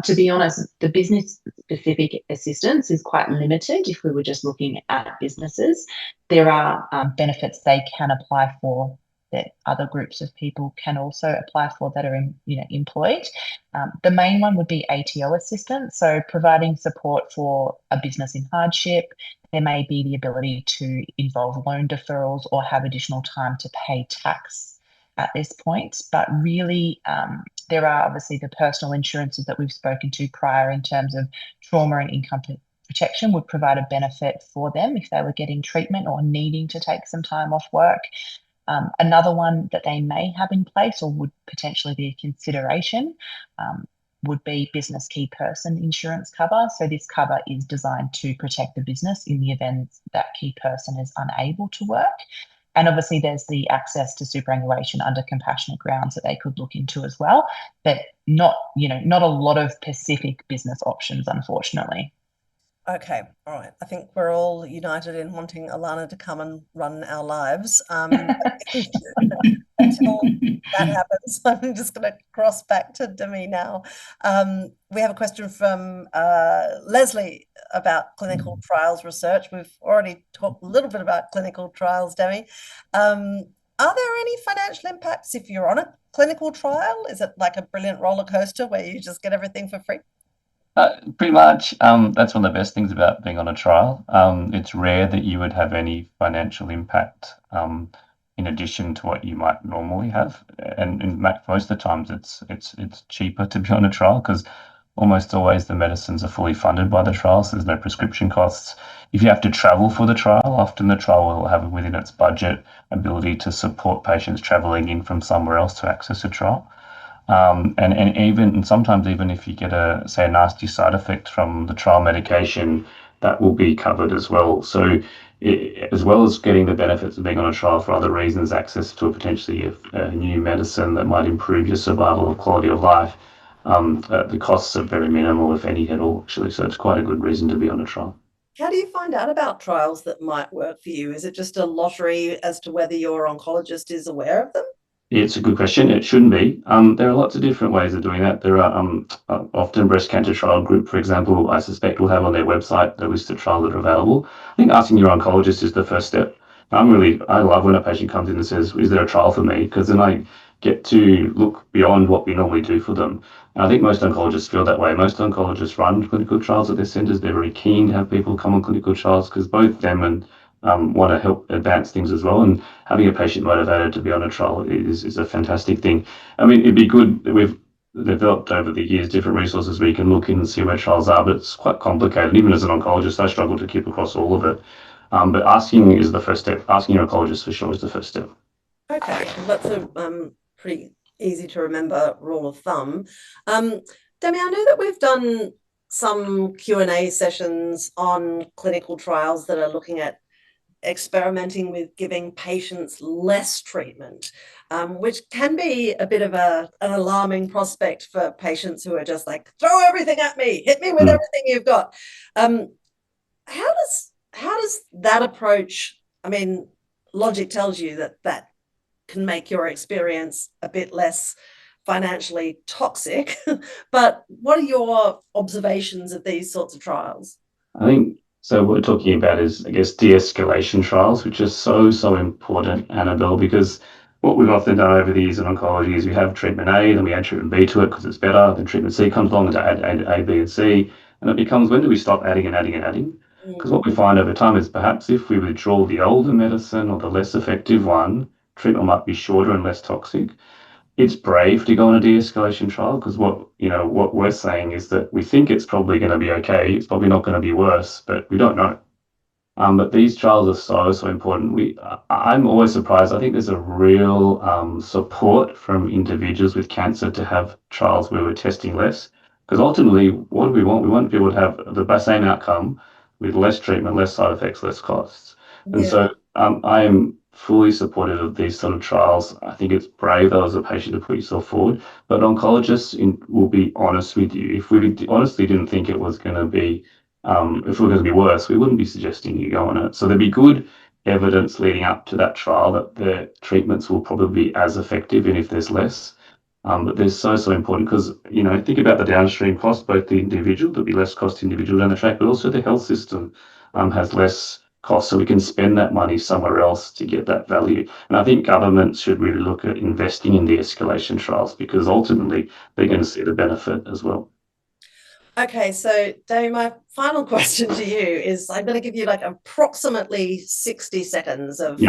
to be honest, the business-specific assistance is quite limited if we were just looking at businesses. There are benefits they can apply for that other groups of people can also apply for that are employed. The main one would be ATO assistance, so providing support for a business in hardship. There may be the ability to involve loan deferrals or have additional time to pay tax at this point, but really there are obviously the personal insurances that we've spoken to prior in terms of trauma and income protection would provide a benefit for them if they were getting treatment or needing to take some time off work. Another one that they may have in place or would potentially be a consideration would be business key person insurance cover. So this cover is designed to protect the business in the event that key person is unable to work. And obviously there's the access to superannuation under compassionate grounds that they could look into as well, but not a lot of specific business options, unfortunately. Okay, all right. I think we're all united in wanting Alana to come and run our lives. Until that happens, I'm just going to cross back to Demi now. We have a question from Leslie about clinical trials research. We've already talked a little bit about clinical trials, Demi. Are there any financial impacts if you're on a clinical trial? Is it like a brilliant roller coaster where you just get everything for free? Pretty much. That's one of the best things about being on a trial. It's rare that you would have any financial impact in addition to what you might normally have. And in fact, most of the times it's cheaper to be on a trial because almost always the medicines are fully funded by the trial, so there's no prescription costs. If you have to travel for the trial, often the trial will have within its budget ability to support patients traveling in from somewhere else to access a trial. And sometimes even if you get a nasty side effect from the trial medication, that will be covered as well. So as well as getting the benefits of being on a trial for other reasons, access to potentially a new medicine that might improve your survival or quality of life, the costs are very minimal, if any at all, actually. So it's quite a good reason to be on a trial. How do you find out about trials that might work for you? Is it just a lottery as to whether your oncologist is aware of them? It's a good question. It shouldn't be. There are lots of different ways of doing that. There are often breast cancer trial group, for example, I suspect will have on their website the list of trials that are available. I think asking your oncologist is the first step. I love when a patient comes in and says, "Is there a trial for me?" Because then I get to look beyond what we normally do for them. And I think most oncologists feel that way. Most oncologists run clinical trials at their centres. They're very keen to have people come on clinical trials because both them and want to help advance things as well. And having a patient motivated to be on a trial is a fantastic thing. I mean, it'd be good. We've developed over the years different resources where you can look in and see where trials are, but it's quite complicated. Even as an oncologist, I struggle to keep across all of it. But asking is the first step. Asking your oncologist for sure is the first step. Okay, that's a pretty easy to remember rule of thumb. Demi, I know that we've done some Q&A sessions on clinical trials that are looking at experimenting with giving patients less treatment, which can be a bit of an alarming prospect for patients who are just like, throw everything at me, hit me with everything you've got. How does that approach, I mean, logic tells you that that can make your experience a bit less financially toxic, but what are your observations of these sorts of trials? I think so. What we're talking about is, I guess, de-escalation trials, which is so important, Annabelle, because what we've often done over the years in oncology is we have treatment A, then we add treatment B to it because it's better. Then treatment C comes along to add A, B, and C, and it becomes when do we stop adding and adding and adding? Because what we find over time is perhaps if we withdraw the older medicine or the less effective one, treatment might be shorter and less toxic. It's brave to go on a de-escalation trial because what we're saying is that we think it's probably going to be okay. It's probably not going to be worse, but we don't know. But these trials are so important. I'm always surprised. I think there's a real support from individuals with cancer to have trials where we're testing less. Because ultimately, what do we want? We want people to have the same outcome with less treatment, less side effects, less costs. And so I am fully supportive of these sort of trials. I think it's brave though as a patient to put yourself forward. But oncologists will be honest with you. If we honestly didn't think it was going to be if it were going to be worse, we wouldn't be suggesting you go on it. So there'd be good evidence leading up to that trial that the treatments will probably be as effective, and if there's less. But they're so important because, think about the downstream cost, both the individual, there'll be less cost individual down the track, but also the health system has less cost. So we can spend that money somewhere else to get that value. And I think governments should really look at investing in the escalation trials because ultimately they're going to see the benefit as well. Okay, so Dave, my final question to you is I'm going to give you like approximately 60 seconds of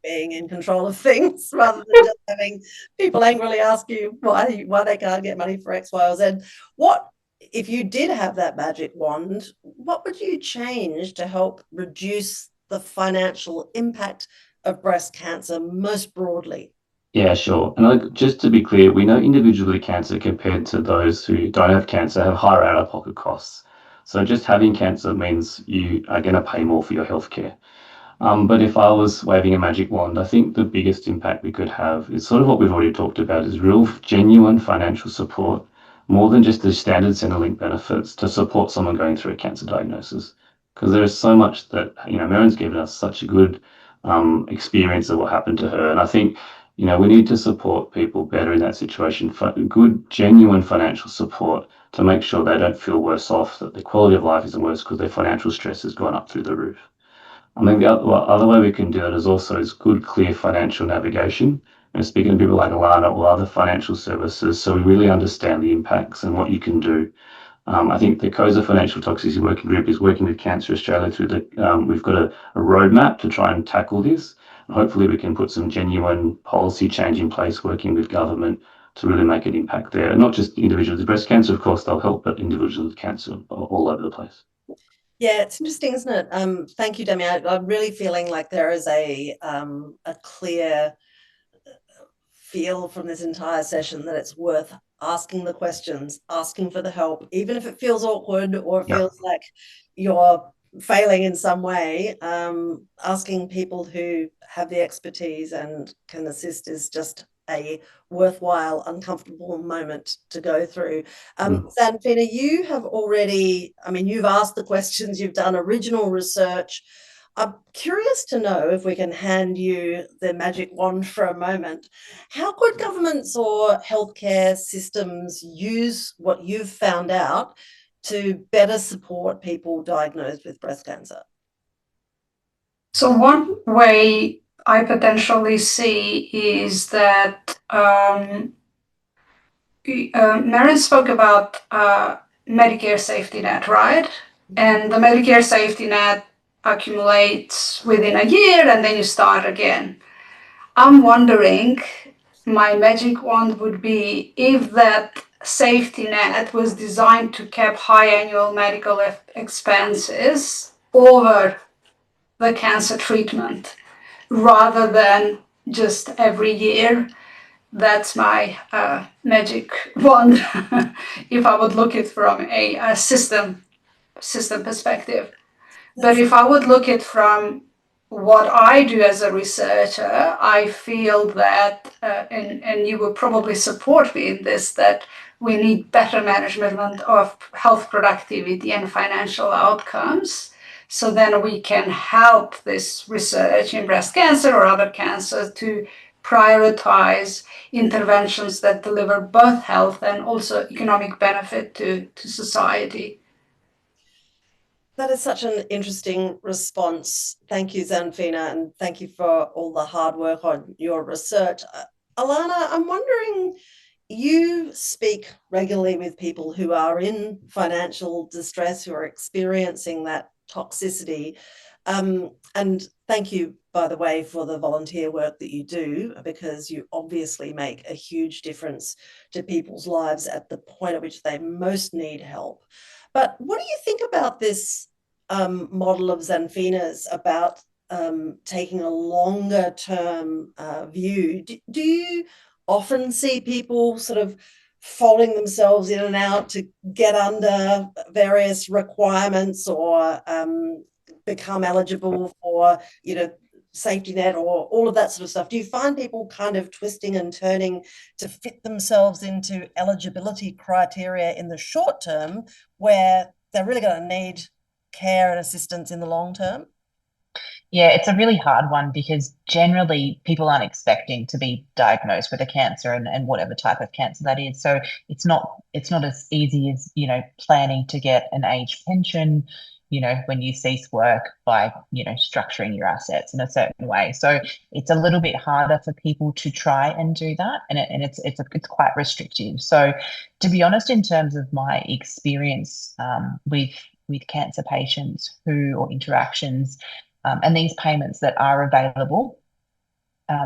being in control of things rather than just having people angrily ask you why they can't get money for X, Y, or Z. What, if you did have that magic wand, what would you change to help reduce the financial impact of breast cancer most broadly? Yeah, sure. And just to be clear, we know individuals with cancer compared to those who don't have cancer have higher out-of-pocket costs. So just having cancer means you are going to pay more for your healthcare. But if I was waving a magic wand, I think the biggest impact we could have is sort of what we've already talked about, is real genuine financial support, more than just the standard Centrelink benefits to support someone going through a cancer diagnosis. Because there is so much that, Marin's given us such a good experience of what happened to her. And I think, we need to support people better in that situation, for good, genuine financial support to make sure they don't feel worse off, that the quality of life isn't worse because their financial stress has gone up through the roof. I think the other way we can do it is good, clear financial navigation. And speaking to people like Alana or other financial services, so we really understand the impacts and what you can do. I think the COSA Financial Toxicity Working Group is working with Cancer Australia through we've got a roadmap to try and tackle this. And hopefully we can put some genuine policy change in place working with government to really make an impact there. And not just individuals with breast cancer, of course, they'll help, but individuals with cancer all over the place. Yeah, it's interesting, isn't it? Thank you, Demi. I'm really feeling like there is a clear feel from this entire session that it's worth asking the questions, asking for the help, even if it feels awkward or it feels like you're failing in some way. Asking people who have the expertise and can assist is just a worthwhile, uncomfortable moment to go through. Sanfina, you have already, you've asked the questions, you've done original research. I'm curious to know, if we can hand you the magic wand for a moment, how could governments or healthcare systems use what you've found out to better support people diagnosed with breast cancer? So one way I potentially see is that Maren spoke about Medicare safety net, right? And the Medicare safety net accumulates within a year and then you start again. I'm wondering, my magic wand would be if that safety net was designed to cap high annual medical expenses over the cancer treatment rather than just every year. That's my magic wand if I would look it from a system perspective. But if I would look at from what I do as a researcher, I feel that, and you will probably support me in this, that we need better management of health productivity and financial outcomes. So then we can help this research in breast cancer or other cancers to prioritize interventions that deliver both health and also economic benefit to society. That is such an interesting response. Thank you, Zanfina, and thank you for all the hard work on your research. Alana, I'm wondering, you speak regularly with people who are in financial distress, who are experiencing that toxicity. And thank you, by the way, for the volunteer work that you do, because you obviously make a huge difference to people's lives at the point at which they most need help. But what do you think about this model of Zanfina's about taking a longer term view? Do you often see people sort of folding themselves in and out to get under various requirements or become eligible for, safety net or all of that sort of stuff? Do you find people kind of twisting and turning to fit themselves into eligibility criteria in the short term where they're really going to need care and assistance in the long term? Yeah, it's a really hard one because generally people aren't expecting to be diagnosed with a cancer and whatever type of cancer that is. So it's not as easy as, planning to get an age pension, when you cease work by, structuring your assets in a certain way. So it's a little bit harder for people to try and do that. And it's quite restrictive. So to be honest, in terms of my experience with cancer patients or interactions, and these payments that are available,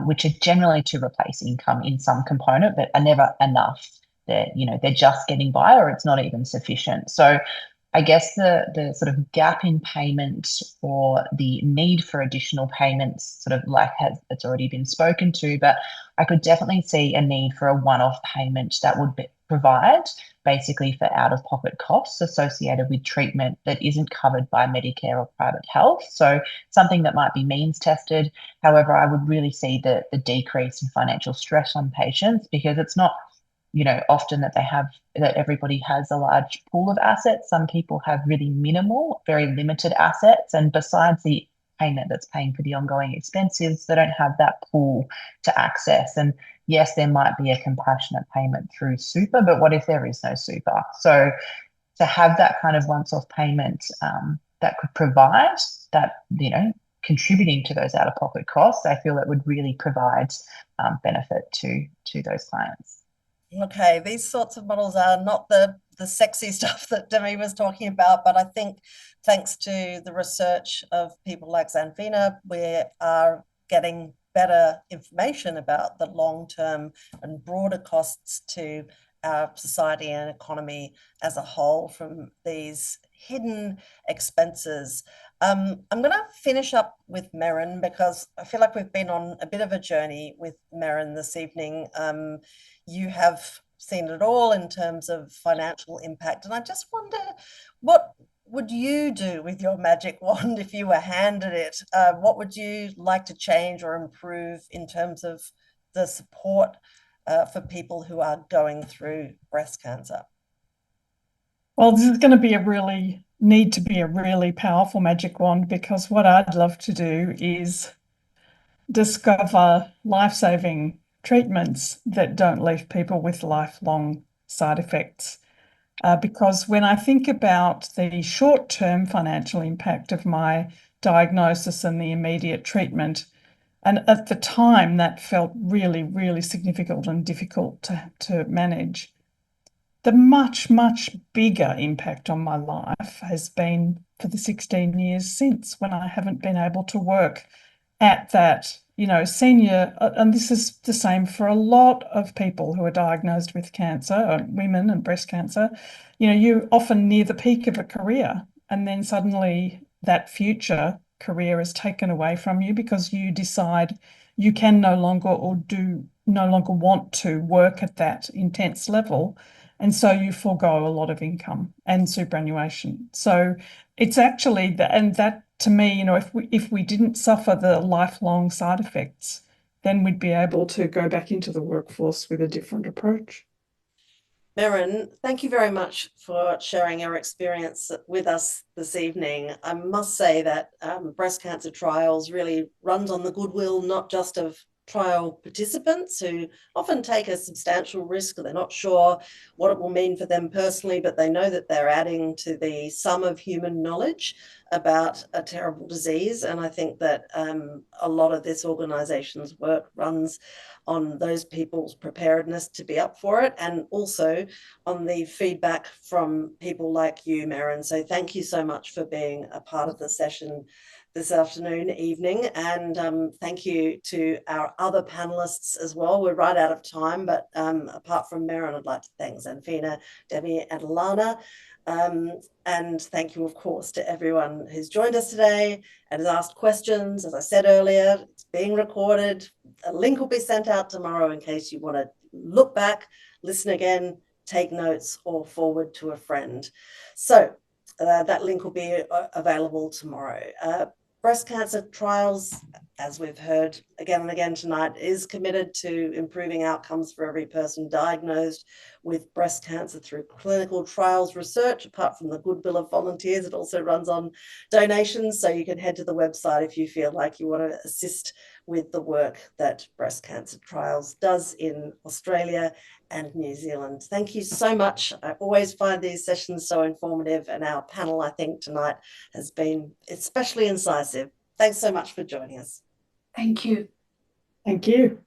which are generally to replace income in some component, but are never enough. They're just getting by, or it's not even sufficient. So I guess the sort of gap in payment or the need for additional payments sort of it's already been spoken to, but I could definitely see a need for a one-off payment that would provide basically for out-of-pocket costs associated with treatment that isn't covered by Medicare or private health. So something that might be means tested. However, I would really see the decrease in financial stress on patients, because it's not, often that everybody has a large pool of assets. Some people have really minimal, very limited assets. And besides the payment that's paying for the ongoing expenses, they don't have that pool to access. And yes, there might be a compassionate payment through super, but what if there is no super? So to have that kind of once-off payment that could provide that, contributing to those out-of-pocket costs, I feel that would really provide benefit to those clients. Okay, these sorts of models are not the sexy stuff that Demi was talking about, but I think thanks to the research of people like Zanfina, we are getting better information about the long-term and broader costs to our society and economy as a whole from these hidden expenses. I'm going to finish up with Merrin, because I feel like we've been on a bit of a journey with Merrin this evening. You have seen it all in terms of financial impact. And I just wonder, what would you do with your magic wand if you were handed it? What would you like to change or improve in terms of the support for people who are going through breast cancer? Well, this is going to be a really need to be a really powerful magic wand, because what I'd love to do is discover life-saving treatments that don't leave people with lifelong side effects. Because when I think about the short-term financial impact of my diagnosis and the immediate treatment, and at the time that felt really, really significant and difficult to manage, the much, much bigger impact on my life has been for the 16 years since, when I haven't been able to work at that, senior, and this is the same for a lot of people who are diagnosed with cancer, women and breast cancer. You're often near the peak of a career, and then suddenly that future career is taken away from you because you decide you can no longer want to work at that intense level. And so you forego a lot of income and superannuation. So it's actually that to me, if we didn't suffer the lifelong side effects, then we'd be able to go back into the workforce with a different approach. Merryn, thank you very much for sharing your experience with us this evening. I must say that breast cancer trials really runs on the goodwill, not just of trial participants who often take a substantial risk. They're not sure what it will mean for them personally, but they know that they're adding to the sum of human knowledge about a terrible disease. And I think that a lot of this organisation's work runs on those people's preparedness to be up for it, and also on the feedback from people like you, Merryn. So thank you so much for being a part of the session this afternoon, evening, and thank you to our other panelists as well. We're right out of time, but apart from Merryn, I'd like to thank Zanfina, Demi, and Alana. And thank you, of course, to everyone who's joined us today and has asked questions. As I said earlier, it's being recorded. A link will be sent out tomorrow in case you want to look back, listen again, take notes, or forward to a friend. So that link will be available tomorrow. Breast cancer trials, as we've heard again and again tonight, is committed to improving outcomes for every person diagnosed with breast cancer through clinical trials research. Apart from the goodwill of volunteers, it also runs on donations, so you can head to the website if you feel like you want to assist with the work that Breast Cancer Trials does in Australia and New Zealand. Thank you so much. I always find these sessions so informative, and our panel, I think, tonight has been especially incisive. Thanks so much for joining us. Thank you. Thank you.